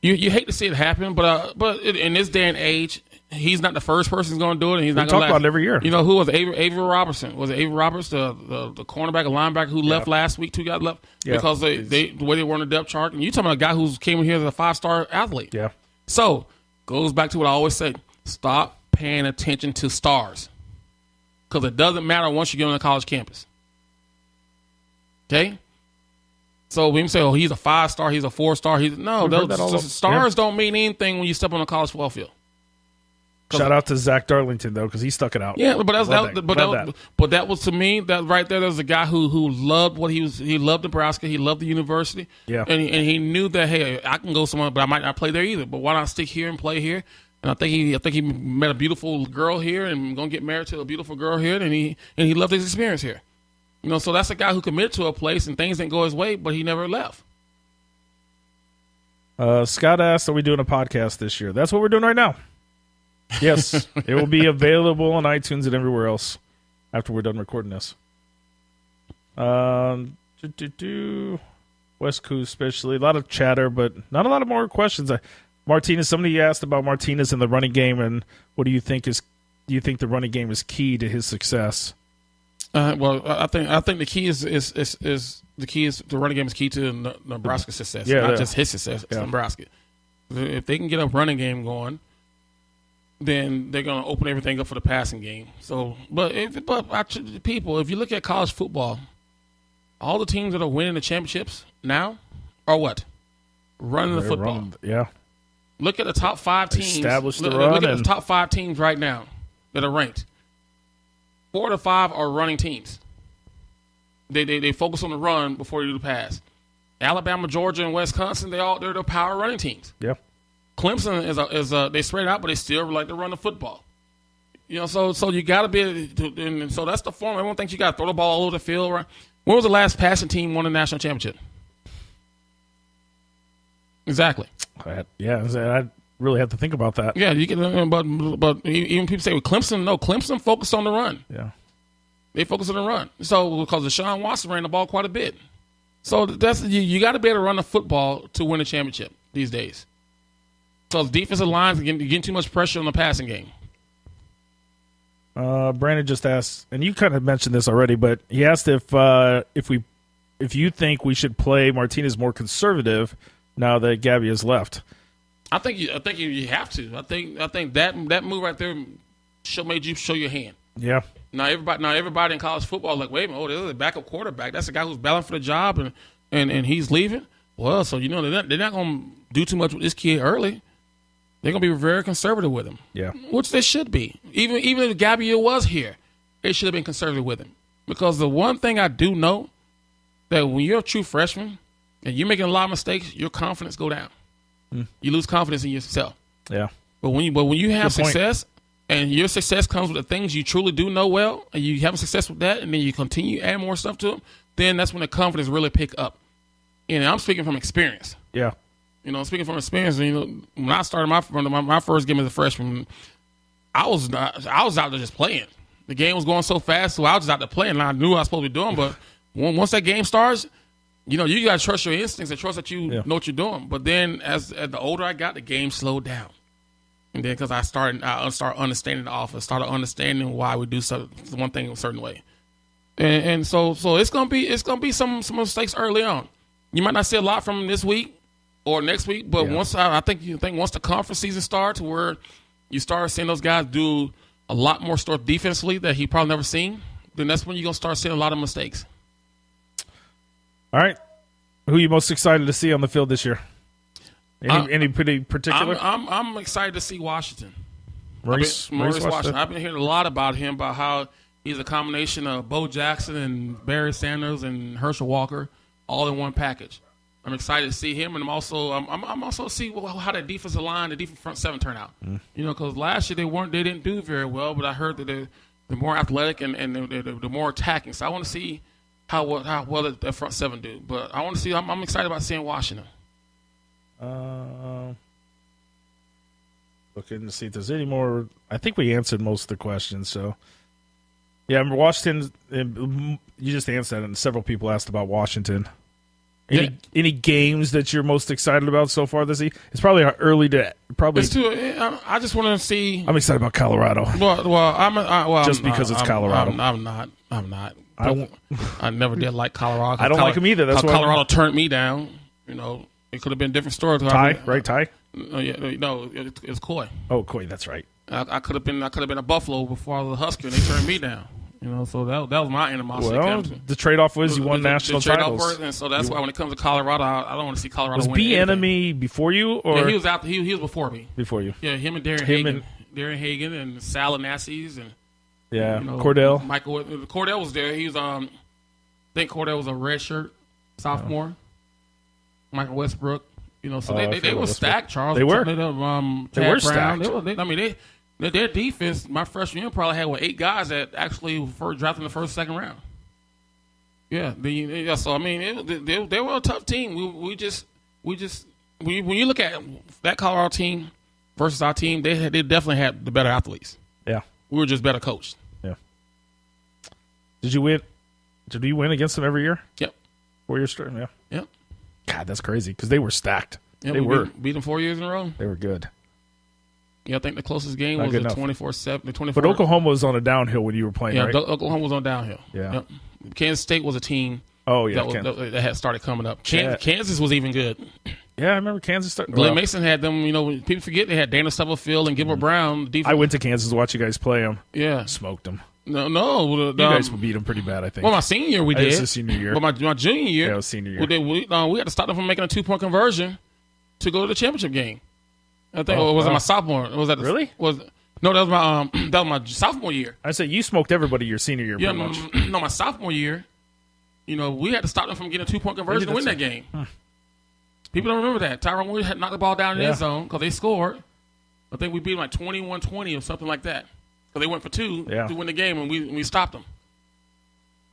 you hate to see it happen, but in this day and age, he's not the first person who's going to do it, and he's not going to talk about it every year. Who was Avery Robertson? Was it Avery Roberts, the cornerback or linebacker who left last week? 2 guys left because the way they were on the depth chart. And you talking about a guy who came in here as a 5-star athlete. Yeah. So goes back to what I always say: stop paying attention to stars, because it doesn't matter once you get on a college campus. Okay. So when you say, he's a 5-star, he's a 4-star, those stars don't mean anything when you step on a college football field. Shout out to Zach Darlington though, because he stuck it out. Yeah, but that was to me that right there. There was a guy who loved what he was. He loved Nebraska. He loved the university. Yeah, and he knew that I can go somewhere, but I might not play there either. But why not stick here and play here? And I think he met a beautiful girl here and gonna get married to a beautiful girl here, and he loved his experience here. So that's a guy who committed to a place and things didn't go his way, but he never left. Scott asked, "Are we doing a podcast this year?" That's what we're doing right now. Yes, it will be available on iTunes and everywhere else after we're done recording this. West Coast especially, a lot of chatter, but not a lot of more questions. Martinez, somebody asked about Martinez in the running game, and what do you think do you think the running game is key to his success? Well, I think the key is the running game is key to Nebraska's success, not just his success. It's Nebraska. If they can get a running game going, then they're going to open everything up for the passing game. So, but people, if you look at college football, all the teams that are winning the championships now are what? Running the football. Look at the top 5 teams. Establish the run. Look at the top 5 teams right now that are ranked. 4 to 5 are running teams. They focus on the run before you do the pass. Alabama, Georgia, and Wisconsin, they're the power running teams. Yeah. Clemson is they spread out, but they still like to run the football. So you got to be, and so that's the form. Everyone thinks you got to throw the ball all over the field. Right? When was the last passing team won a national championship? Exactly. I really have to think about that. Yeah, you can, but even people say with Clemson, no, Clemson focused on the run. Yeah, they focus on the run. So because Deshaun Watson ran the ball quite a bit, so that's you got to be able to run the football to win a championship these days. So defensive lines are getting too much pressure on the passing game. Brandon just asked, and you kind of mentioned this already, but he asked if you think we should play Martinez more conservative now that Gabby has left. I think you have to. I think that move right there made you show your hand. Yeah. Now everybody in college football is like, wait a minute, this is a backup quarterback. That's a guy who's battling for the job and he's leaving. Well, so they're not going to do too much with this kid early. They're going to be very conservative with him. Yeah. Which they should be. Even if Gabby was here, they should have been conservative with him. Because the one thing I do know, that when you're a true freshman and you're making a lot of mistakes, your confidence go down. You lose confidence in yourself. Yeah. But when you have success, and your success comes with the things you truly do know well, and you have success with that, and then you continue adding more stuff to them, then that's when the confidence really pick up. I'm speaking from experience. Yeah. Speaking from experience, when I started my first game as a freshman, I was out there just playing. The game was going so fast, so I was just out there playing, and I knew what I was supposed to be doing. But once that game starts, you got to trust your instincts and trust that you know what you're doing. But then as the older I got, the game slowed down. And then because I started understanding the offense, started understanding why we do one thing a certain way. And so it's gonna be some mistakes early on. You might not see a lot from him this week or next week. But once I think once the conference season starts, where you start seeing those guys do a lot more stuff defensively that he probably never seen, then that's when you're gonna start seeing a lot of mistakes. All right, who are you most excited to see on the field this year? Any pretty particular? I'm excited to see Washington. Maurice Washington. I've been hearing a lot about him, about how he's a combination of Bo Jackson and Barry Sanders and Herschel Walker, all in one package. I'm excited to see him, and I'm also see how that defensive line, the defense front seven turn out. Because last year they didn't do very well, but I heard that they're more athletic and they're more attacking. So I want to see how well that front seven do. But I want to see. I'm excited about seeing Washington. Looking to see if there's any more. I think we answered most of the questions. So yeah, Washington. You just answered that, and several people asked about Washington. Any games that you're most excited about so far this season? It's probably early to probably. It's too. I just want to see. I'm excited about Colorado. Just because it's Colorado. I'm not. I never did like Colorado. I don't like them either. That's why Colorado turned me down. It could have been a different story. Ty? No, it's Coy. Oh, Coy, that's right. I could have been a Buffalo before I was a Husker, and they turned me down. So that was my animosity. Well, the trade-off was you won national titles. And so that's why when it comes to Colorado, I don't want to see Colorado win. Was B-Enemy before you? Or? Yeah, he was out. He was before me. Before you. Yeah, him and Darren Hagan and Sal Anassis and Cordell. Michael Cordell was there. He was I think Cordell was a redshirt sophomore. Michael Westbrook. So they were stacked, Charles. They were. They were stacked. Their defense, my freshman year, probably had 8 guys that actually were drafted in the first, second round. Yeah. So I mean, they were a tough team. When you look at that Colorado team versus our team, they definitely had the better athletes. Yeah. We were just better coached. Yeah. Did you win? Did we win against them every year? Yep. 4 years straight. Yeah. Yep. God, that's crazy because they were stacked. Yep, they were beat them 4 years in a row. They were good. Yeah, I think the closest game was the 24-7. But Oklahoma was on a downhill when you were playing, right? Yeah, Oklahoma was on downhill. Yeah. Yep. Kansas State was a team that had started coming up. Kansas was even good. Yeah, I remember Kansas starting. Glenn Mason had them, people forget they had Dana Stubblefield and Gilbert Brown. I went to Kansas to watch you guys play them. Yeah. Smoked them. No. You guys beat them pretty bad, I think. Well, my senior year we did. It's the senior year. But my junior year. Yeah, it was senior year. We had to stop them from making a 2-point conversion to go to the championship game. I think it my sophomore. Was that really? No, that was my sophomore year. I said you smoked everybody your senior year. Yeah, pretty much. No, my sophomore year. We had to stop them from getting a 2-point conversion to win that game. People don't remember that. Tyrone Williams had knocked the ball down in the end zone because they scored. I think we beat them like 21-20 or something like that. Because they went for 2 to win the game, and we stopped them.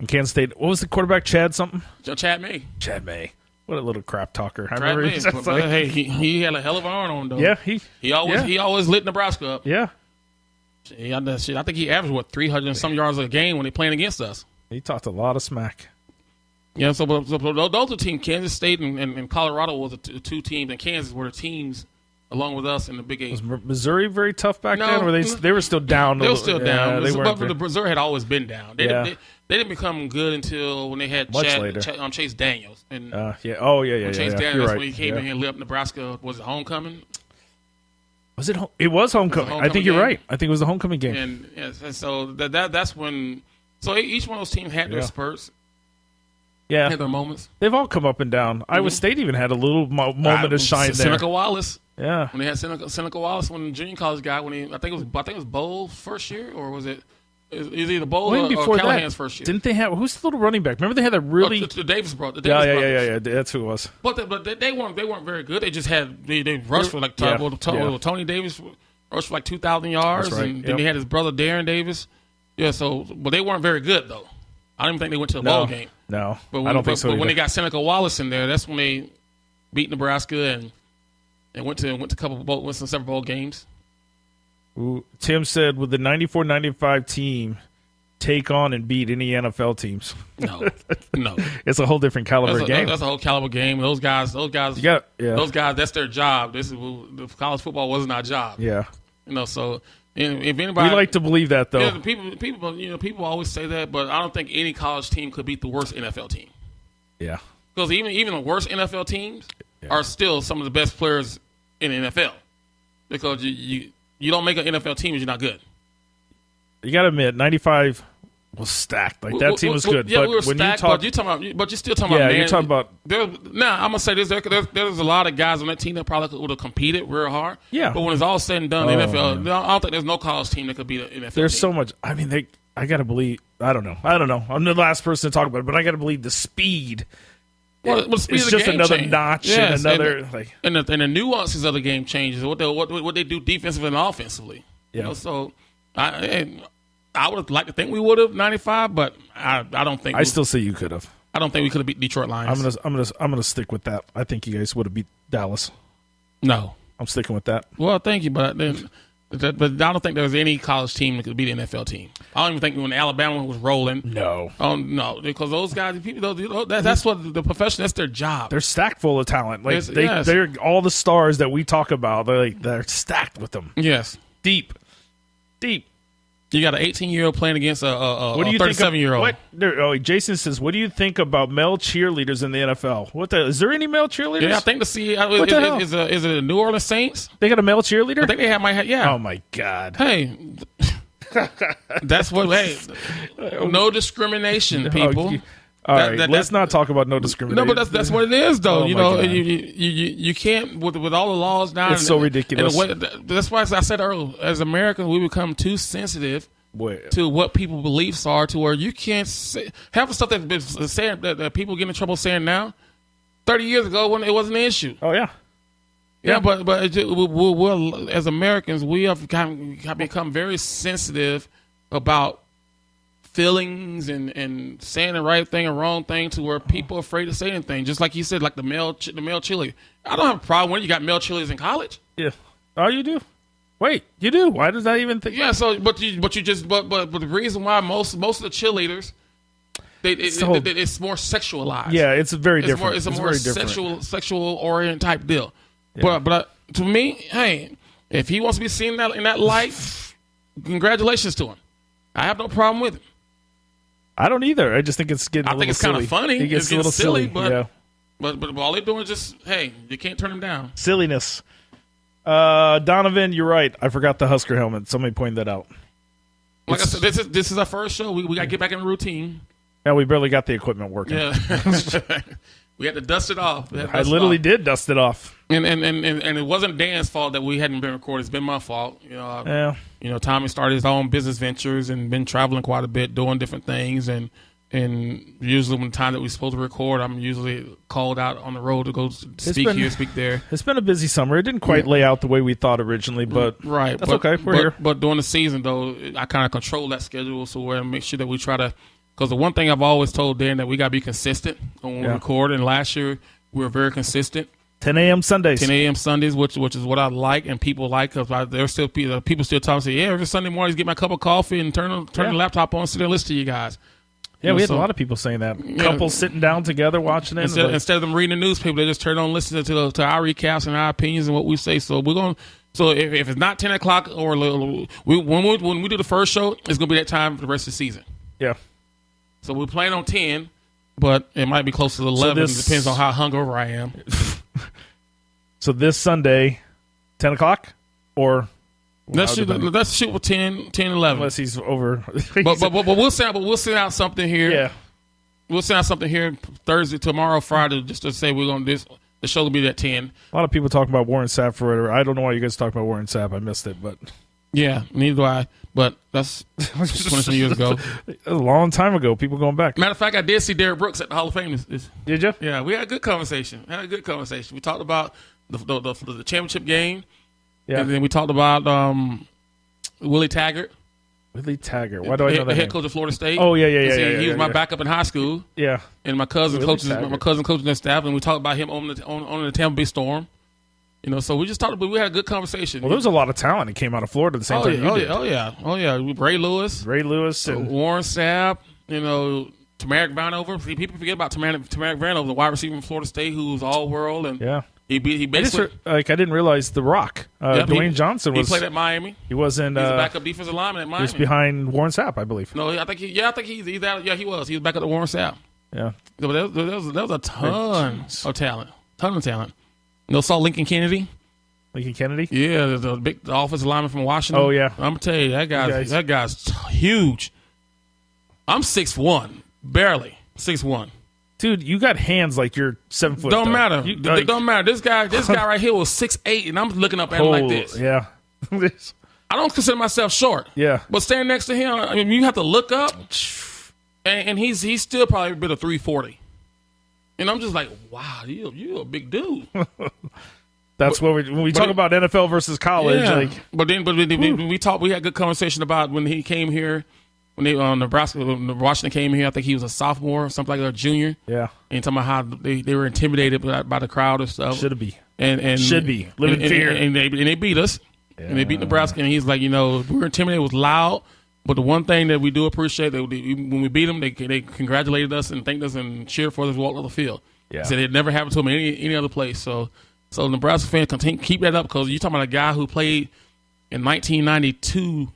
In Kansas State, what was the quarterback? Chad something? Chad May. Chad May. What a little crap talker. I remember May. He had a hell of an arm on him, though. Yeah, he always lit Nebraska up. Yeah. I think he averaged 300 and some yards a game when they playing against us. He talked a lot of smack. Yeah, so those are teams. Kansas State and Colorado was the 2 teams, and Kansas were the teams along with us in the Big 8. Was Missouri very tough back then, or they were still down? They were still down. But the Missouri had always been down. They didn't become good until when they had Chase Daniels. And Chase Daniels, when he came in here and lit up Nebraska, was it homecoming? Was it? It was homecoming. I think you're right. I think it was the homecoming game. And so that's when. So each one of those teams had their spurts. Yeah, had their moments. They've all come up and down. Mm-hmm. Iowa State even had a little moment of shine there. Seneca Wallace. Yeah, when they had Seneca Wallace, when the junior college guy, I think it was Bowles' first year, or was it? It was either Bowles or Callahan's first year. Didn't they have who's the little running back? Remember they had a really the Davis brothers. Yeah. That's who it was. But they weren't very good. They just had they rushed for like Tony Davis rushed for like 2,000 yards, right. And then they had his brother Darren Davis. Yeah, but they weren't very good though. I don't even think they went to the bowl game. No, I don't think so. But when they got Seneca Wallace in there, that's when they beat Nebraska and went to several bowl games. Ooh, Tim said, would the 94-95 team take on and beat any NFL teams? No. It's a whole different caliber game. That's a whole caliber game. Those guys, that's their job. The college football wasn't our job. Yeah. So if anybody, we like to believe that though. Yeah, people always say that, but I don't think any college team could beat the worst NFL team. Yeah. Because even the worst NFL teams, are still some of the best players in the NFL because you don't make an NFL team if you're not good. You got to admit, 95 was stacked. Like that team was good. Yeah, but we were when stacked. you talk, but you're still talking about. Yeah, you're talking about. Now I'm gonna say this. There's a lot of guys on that team that probably would have competed real hard. Yeah. But when it's all said and done, the NFL, I don't think there's no college team that could beat an NFL. There's team. so much. I mean, I got to believe. I don't know. I'm the last person to talk about it, but I got to believe the speed. Well, the speed it's of the just game another change. notch Yes, and another and the nuances of the game changes. What they do defensively and offensively. Yeah. You know, so I would like to think we would have 95, but I don't think. I still say you could have. I don't think we could have beat Detroit Lions. I'm gonna stick with that. I think you guys would have beat Dallas. No, I'm sticking with that. well, thank you, but I don't think there was any college team that could beat an NFL team. I don't even think when Alabama was rolling. No. No, because those guys, that's what the profession. That's their job. They're stacked full of talent. Like Yes. they're all the stars that we talk about. They're stacked with them. Yes, Deep. you got an 18-year-old playing against a 37-year-old. Jason says, "What do you think about male cheerleaders in the NFL? Is there any male cheerleaders? Yeah, I think What the hell? is it the New Orleans Saints? They got a male cheerleader? I think they might have. Yeah. Oh my god! Hey, that's what. Hey, no discrimination, people. All right, let's not talk about no discrimination. No, but that's what it is, though. Oh you my know, God. you can't with all the laws now. It's so ridiculous. That's why I said earlier, as Americans, we become too sensitive to what people's beliefs are, to where you can't say half the stuff that's been saying that people get in trouble saying now. 30 years ago, when it wasn't an issue. Oh yeah. Yeah, but we're, as Americans, we have become very sensitive about feelings and saying the right thing or wrong thing, to where people are afraid to say anything. Just like you said, like the male cheerleader. I don't have a problem when you got male cheerleaders in college. Yeah. Oh, you do. Wait, you do? Why does that even think? Yeah. So, but the reason why most of the cheerleaders, it's more sexualized. Yeah, it's very different. It's a more sexual oriented type deal. Yeah. But to me, hey, if he wants to be seen in that light, congratulations to him. I have no problem with it. I don't either. I just think it's getting. I think it's kind of funny. It gets a little silly, but all they're doing is just, hey, you can't turn him down. Silliness. Donovan, you're right. I forgot the Husker helmet. Somebody pointed that out. Like I said, this is our first show. We got to get back in the routine. Yeah, we barely got the equipment working. Yeah, we had to dust it off. I literally did dust it off. And it wasn't Dan's fault that we hadn't been recorded. It's been my fault. Tommy started his own business ventures and been traveling quite a bit, doing different things. And usually when the time that we're supposed to record, I'm usually called out on the road to go speak here, speak there. It's been a busy summer. It didn't quite lay out the way we thought originally, but that's okay. We're here. But during the season, though, I kind of control that schedule, so we're going to make sure that we try to – because the one thing I've always told Dan, that we got to be consistent when we record. And last year, we were very consistent. 10 a.m. Sundays. 10 a.m. Sundays, which is what I like and people like, because there's still people still talking, say, yeah, every Sunday morning, get my cup of coffee and turn the laptop on and sit there and listen to you guys. Yeah, we had a lot of people saying that. Couples sitting down together watching it. Instead of them reading the newspaper, they just turn on, listen to our recaps and our opinions and what we say. So we're going. So if it's not 10 o'clock or when we do the first show, it's going to be that time for the rest of the season. Yeah. So we're playing on 10, but it might be close to 11. It depends on how hungover I am. So this Sunday, 10 o'clock? Or let's shoot with 10, 11. Unless he's over. but we'll send out something here. Yeah. We'll send out something here Thursday, tomorrow, Friday, just to say we're going to do the show will be at 10. A lot of people talking about Warren Sapp for whatever. I don't know why you guys talk about Warren Sapp. I missed it, but yeah, neither do I. But that's 20 years ago. A long time ago. People going back. Matter of fact, I did see Derrick Brooks at the Hall of Fame. Did you? Yeah, we had a good conversation. We talked about the championship game. Yeah. And then we talked about Willie Taggart. Willie Taggart. Why do I know that? The head name? coach of Florida State. Oh yeah. He was my backup in high school. Yeah. And my cousin coaching that staff, and we talked about him on the Tampa Bay Storm. So we just talked, but we had a good conversation. Well, there was a lot of talent that came out of Florida at the same time you did. Oh yeah. Ray Lewis, and Warren Sapp. Tamarick Vanover. People forget about Tamarick Vanover, the wide receiver from Florida State, who was all world, and he basically I didn't realize The Rock, Dwayne Johnson was. He played at Miami. He was in. He's a backup defensive lineman at Miami. He was behind Warren Sapp, I believe. No, I think he's out. Yeah, he was. He was back up to Warren Sapp. Yeah, but there was a ton of talent. No, saw Lincoln Kennedy. Lincoln Kennedy? Yeah, the big offensive lineman from Washington. Oh, yeah. I'm going to tell you, that guy's huge. I'm 6'1", barely 6'1". Dude, you got hands like you're 7 foot. Don't matter. Don't matter. This guy right here was 6'8", and I'm looking up at him like this. Yeah. I don't consider myself short. Yeah. But standing next to him, I mean, you have to look up, and he's still probably a bit of 340. And I'm just like, wow, you're a big dude. That's what when we talk about NFL versus college. Yeah. Like, but then we had good conversation about when he came here, when Washington came here. I think he was a sophomore or something like that, a junior. Yeah. And talking about how they were intimidated by the crowd and stuff. Should be. And should be. Live in fear. And they beat us. Yeah. And they beat Nebraska. And he's like, we were intimidated. It was loud. But the one thing that we do appreciate, that when we beat them, they congratulated us and thanked us and cheered for us as we walked on the field. Yeah. Said it never happened to them in any other place. So Nebraska fans keep that up, because you're talking about a guy who played in 1992,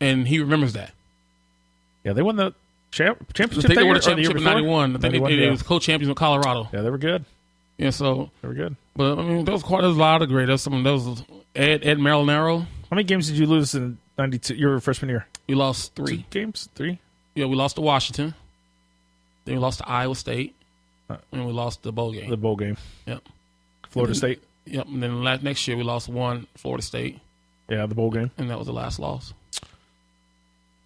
and he remembers that. Yeah, they won the championship. I think they won the championship in 91. I think they was co-champions with Colorado. Yeah, they were good. Yeah, so they were good. But I mean, there was a lot of great. There was Ed Marinaro. How many games did you lose in 92? Your freshman year? We lost 3 2 games. 3. Yeah, we lost to Washington. Then we lost to Iowa State, and we lost the bowl game. The bowl game. Yep. Florida State. Yep. And then next year we lost 1 Florida State. Yeah, the bowl game. And that was the last loss.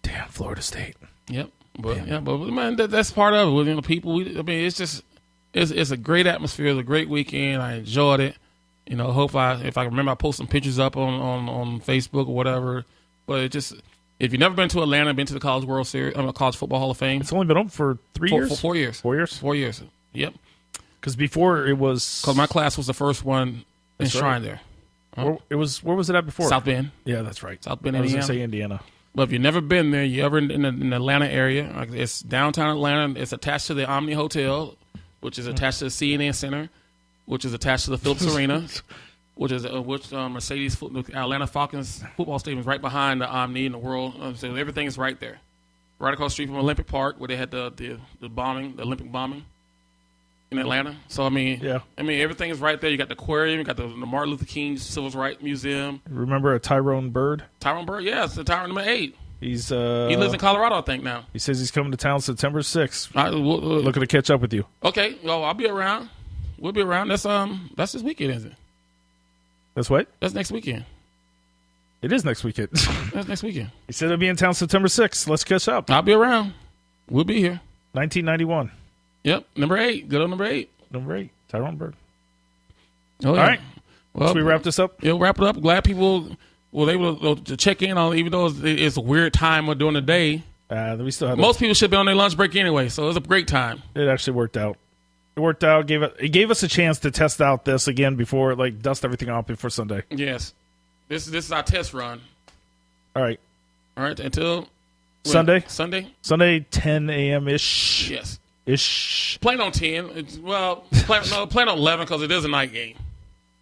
Damn, Florida State. Yep. But man, that's part of it. People. It's a great atmosphere. It's a great weekend. I enjoyed it. If I remember, I post some pictures up on Facebook or whatever. But if you've never been to Atlanta, been to the College World Series, College Football Hall of Fame. It's only been open for 4 years. 4 years. 4 years. 4 years. Yep. Because before it was. Because my class was the first one enshrined there. Where was it at before? South Bend. Yeah, that's right. South Bend, Indiana. Indiana. I was going to say Indiana. But if you've never been there, you're ever in the Atlanta area, it's downtown Atlanta. It's attached to the Omni Hotel, which is attached to the CNN Center, which is attached to the Phillips Arena, which Mercedes the Atlanta Falcons football stadium is right behind the Omni in the world. So everything is right there, right across the street from Olympic Park, where they had the bombing, the Olympic bombing in Atlanta. So everything is right there. You got the aquarium, you got the Martin Luther King Civil Rights Museum. Remember a Tyrone Bird? Tyrone Bird, yeah, it's the Tyrone number 8. He lives in Colorado, I think, now. He says he's coming to town September 6th. Looking to catch up with you. Okay, well, I'll be around. We'll be around. That's this weekend, is it? That's what? That's next weekend. It is next weekend. That's next weekend. He said he'll be in town September 6th. Let's catch up. I'll be around. We'll be here. 1991. Yep, number 8. Good on number 8. Number 8, Tyrone Bird. Oh, yeah. All right. Well, should we wrap this up? Yeah, wrap it up. Glad people were able to check in on, even though it's a weird time during the day. We still have most people should be on their lunch break anyway, so it was a great time. It actually worked out. It gave us a chance to test out this again before, dust everything off before Sunday. Yes. This is our test run. All right. Until Sunday. Sunday, 10 a.m. ish. Yes. Ish. Plan on 10. Plan on 11 because it is a night game.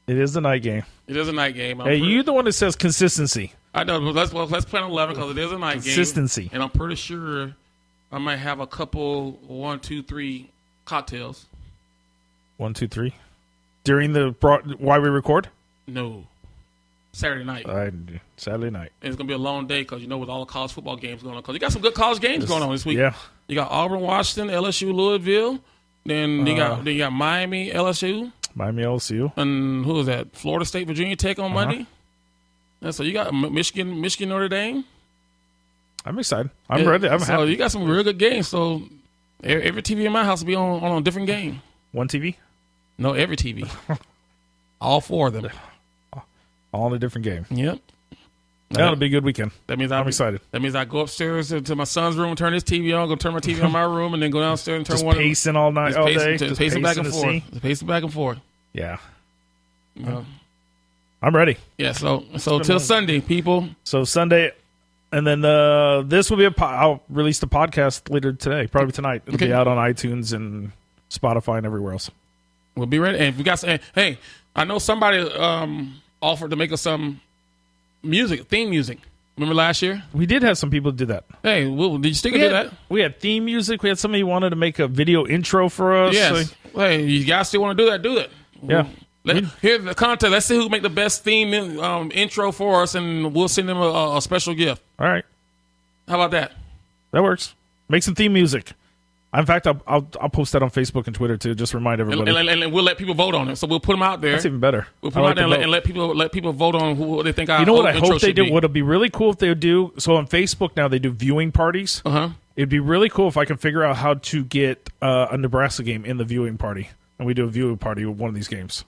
It is a night game. It is a night game. You're the one that says consistency. I know, but let's plan on 11 because it is a night game. Consistency. And I'm pretty sure I might have a couple 1, 2, 3 cocktails. 1, 2, 3. During why we record? No. Saturday night. Saturday night. And it's going to be a long day because, with all the college football games going on. Because you got some good college games going on this week. Yeah. You got Auburn, Washington, LSU, Louisville. Then you got Miami, LSU. Miami, LSU. And who is that? Florida State, Virginia Tech on Monday. And so you got Michigan, Notre Dame. I'm excited. I'm ready. I'm happy. You got some real good games. So every TV in my house will be on a different game. One TV? No, every TV. All 4 of them. All in a different game. Yep. That'll be a good weekend. That means I'm excited. That means I go upstairs to my son's room and turn his TV on, go turn my TV on my room, and then go downstairs and turn just one. Pacing all night, all day. Just pacing back and forth. Just pacing back and forth. Yeah. I'm ready. Yeah, so till Sunday, people. So Sunday, and then this will be I'll release the podcast later today, probably tonight. It'll be out on iTunes and Spotify and everywhere else. We'll be ready. And if we got hey, I know somebody offered to make us some theme music. Remember last year? We did have some people do that. Hey, did you stick to that? We had theme music. We had somebody who wanted to make a video intro for us. Yes. Hey, you guys still want to do that? Do it. Yeah. Here's the contest. Let's see who can make the best theme intro for us, and we'll send them a special gift. All right. How about that? That works. Make some theme music. In fact, I'll post that on Facebook and Twitter too. Just remind everybody, and we'll let people vote on it. So we'll put them out there. That's even better. We'll put them out there and let people vote on who they think. You know what I hope they do? What would be really cool if they would do? So on Facebook now they do viewing parties. It'd be really cool if I can figure out how to get a Nebraska game in the viewing party, and we do a viewing party with one of these games.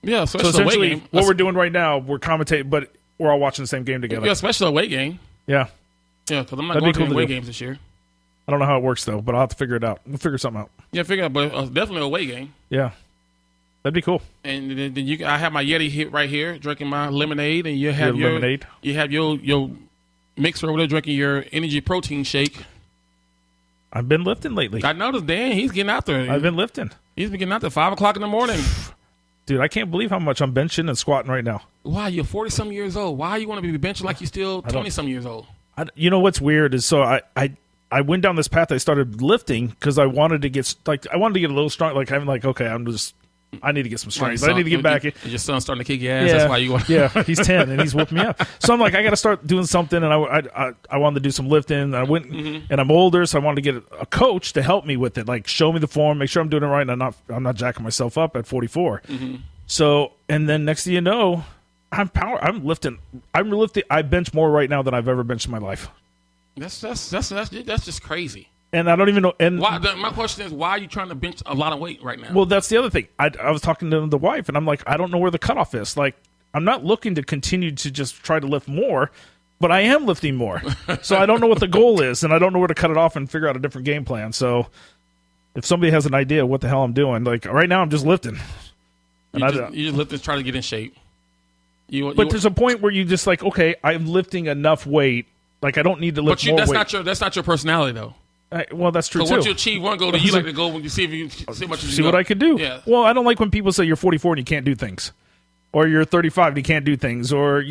Yeah, so essentially, what we're doing right now, we're commentating, but we're all watching the same game together. Yeah, especially a away game. Yeah, because I'm not going to away games this year. I don't know how it works, though, but I'll have to figure it out. We'll figure something out. Yeah, figure it out, but definitely a away game. Yeah. That'd be cool. And then I have my Yeti right here, drinking my lemonade, and you have your lemonade. You have your mixer over there drinking your energy protein shake. I've been lifting lately. I noticed Dan, he's getting out there. I've been lifting. He's been getting out there 5 o'clock in the morning. Dude, I can't believe how much I'm benching and squatting right now. Why? You're 40-some years old. Why you want to be benching like you're still 20-some years old? You know what's weird is I went down this path. I started lifting because I wanted to get a little strong. Like I'm like, okay, I need to get some strength. But I need to get back. Your son's starting to kick your ass. That's why you want. Yeah, he's 10 and he's whooping me up. So I'm like, I got to start doing something. And I wanted to do some lifting. And I went, and I'm older, so I wanted to get a coach to help me with it, like show me the form, make sure I'm doing it right, and I'm not jacking myself up at 44. So and then next thing you know, I'm lifting. I bench more right now than I've ever benched in my life. That's just crazy. And I don't even know. And why, my question is, why are you trying to bench a lot of weight right now? Well, that's the other thing. I was talking to the wife, and I'm like, I don't know where the cutoff is. Like, I'm not looking to continue to just try to lift more, but I am lifting more. So I don't know what the goal is, and I don't know where to cut it off and figure out a different game plan. So if somebody has an idea what the hell I'm doing, like right now I'm just lifting. You just lift and try to get in shape. But there's a point where you just like, okay, I'm lifting enough weight. Like I don't need to lift more weight. That's not your personality though. Well, that's true too. So once you achieve one goal, then you like to go when you see if you see much. See what I can do. Yeah. Well, I don't like when people say you're 44 and you can't do things, or you're 35 and you can't do things, or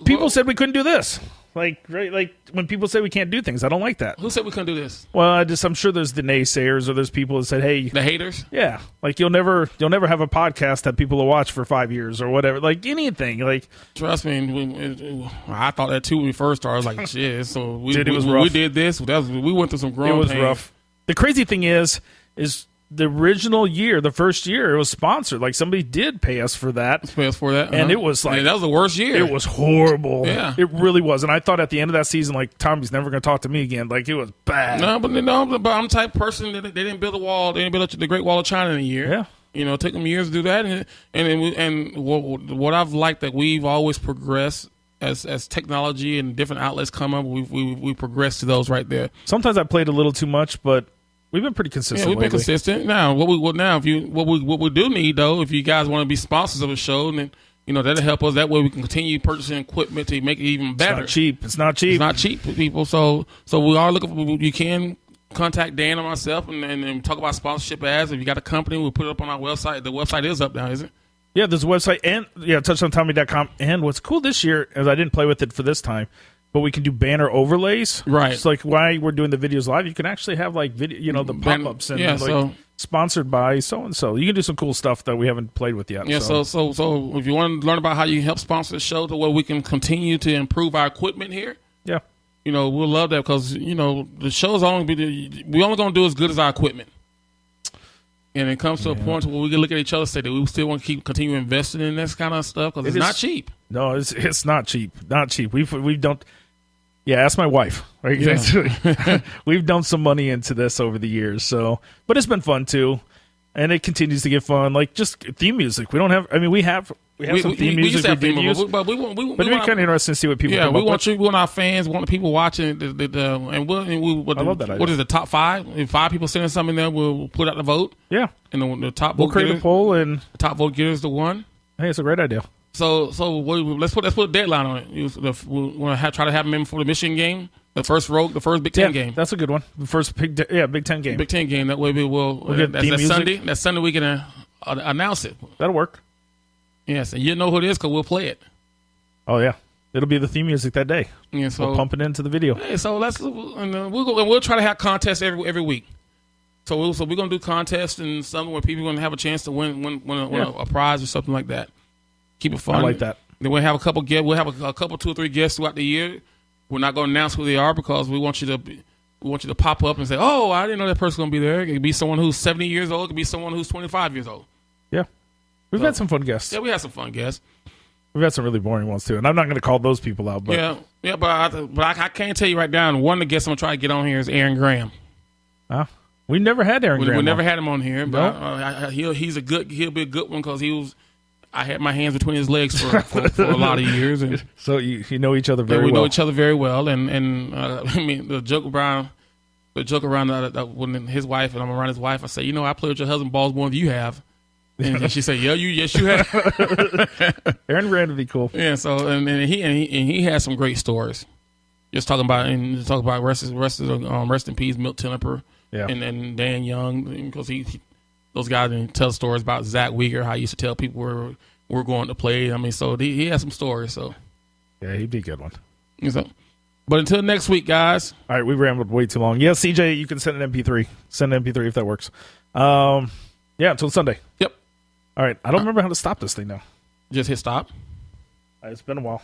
people said we couldn't do this. Like when people say we can't do things, I don't like that. Who said we couldn't do this? Well, I'm sure there's the naysayers or there's people that said, "Hey, the haters." Yeah, like you'll never have a podcast that people will watch for 5 years or whatever. Like anything. Like trust me, I thought that too when we first started. I was like, shit. So it was rough. We did this. We went through some growing pains. It was rough. The crazy thing is the original year, the first year, it was sponsored. Like somebody did pay us for that. And it was like that was the worst year. It was horrible. Yeah, it really was. And I thought at the end of that season, like Tommy's never going to talk to me again. Like it was bad. No, but I'm the type of person that they didn't build a wall. They didn't build the Great Wall of China in a year. Yeah, it took them years to do that. And what I've liked that we've always progressed. As technology and different outlets come up, we progress to those right there. Sometimes I played a little too much, but we've been pretty consistent. Yeah, we've been consistent. Now, what we do need though, if you guys want to be sponsors of a show, then that'll help us. That way, we can continue purchasing equipment to make it even better. It's not cheap. It's not cheap for people. So we are looking for. You can contact Dan or myself and talk about sponsorship ads. If you got a company, we'll put it up on our website. The website is up now, is it? Yeah, there's a website, and touchdowntommy.com. And what's cool this year is I didn't play with it for this time, but we can do banner overlays. Right. It's like why we're doing the videos live. You can actually have like video, the pop-ups and sponsored by so and so. You can do some cool stuff that we haven't played with yet. Yeah. So if you want to learn about how you can help sponsor the show to where we can continue to improve our equipment here. Yeah. We'll love that because the show's we only going to do as good as our equipment. And it comes to a point where we can look at each other and say that we still want to continue investing in this kind of stuff because it's not cheap. No, it's not cheap. Not cheap. We don't. Yeah, ask my wife. Right? Yeah. We've done some money into this over the years, but it's been fun too, and it continues to get fun. Like just theme music. We don't have. I mean, we have some theme music. But it'd be kind of interesting to see what people. Yeah, we want our fans, want the people watching. I love that idea. What is the top 5? If 5 people sending something there, we'll put out the vote. Yeah, and the top we'll vote create a poll, and the top vote getter is the one. Hey, it's a great idea. So let's put a deadline on it. We want to try to have them in for the Michigan game, the first Big Ten game. That's a good one. The first Big Ten game. Big Ten game. That way we'll that's Sunday. That Sunday we can announce it. That'll work. Yes, and you know who it is because we'll play it. Oh yeah, it'll be the theme music that day. Yeah, so we'll pump it into the video. Hey, so we'll try to have contests every week. So we're gonna do contests and something where people are gonna have a chance to win a prize or something like that. Keep it fun. I like that. Then we'll have a couple guests. We'll have a couple, 2 or 3 guests throughout the year. We're not gonna announce who they are because we want you to pop up and say, "Oh, I didn't know that person's gonna be there." It could be someone who's 70 years old. It could be someone who's 25 years old. Yeah, we've had some fun guests. Yeah, we had some fun guests. We've had some really boring ones too, and I'm not going to call those people out. But but I can't tell you right now. And one of the guests I'm gonna try to get on here is Aaron Graham. We never had Aaron Graham. We never had him on here, but he'll be a good one because I had my hands between his legs for a lot of years, and so you know each other very well. We know each other very well, and I mean the joke around that when his wife and I'm around his wife, I say, I play with your husband balls more than you have. And she said, yes, you have. Aaron Graham would be cool. Yeah. So and he has some great stories. Just talking about rest in peace, Milt Tenniper, and Dan Young, because those guys didn't tell stories about Zach Weger, how he used to tell people we're going to play. I mean, so he has some stories. So yeah, he'd be a good one. So, but until next week, guys. All right, we rambled way too long. Yeah, CJ, you can send an MP3. Send an MP3 if that works. Yeah, until Sunday. Yep. All right. I don't remember how to stop this thing now. Just hit stop. It's been a while.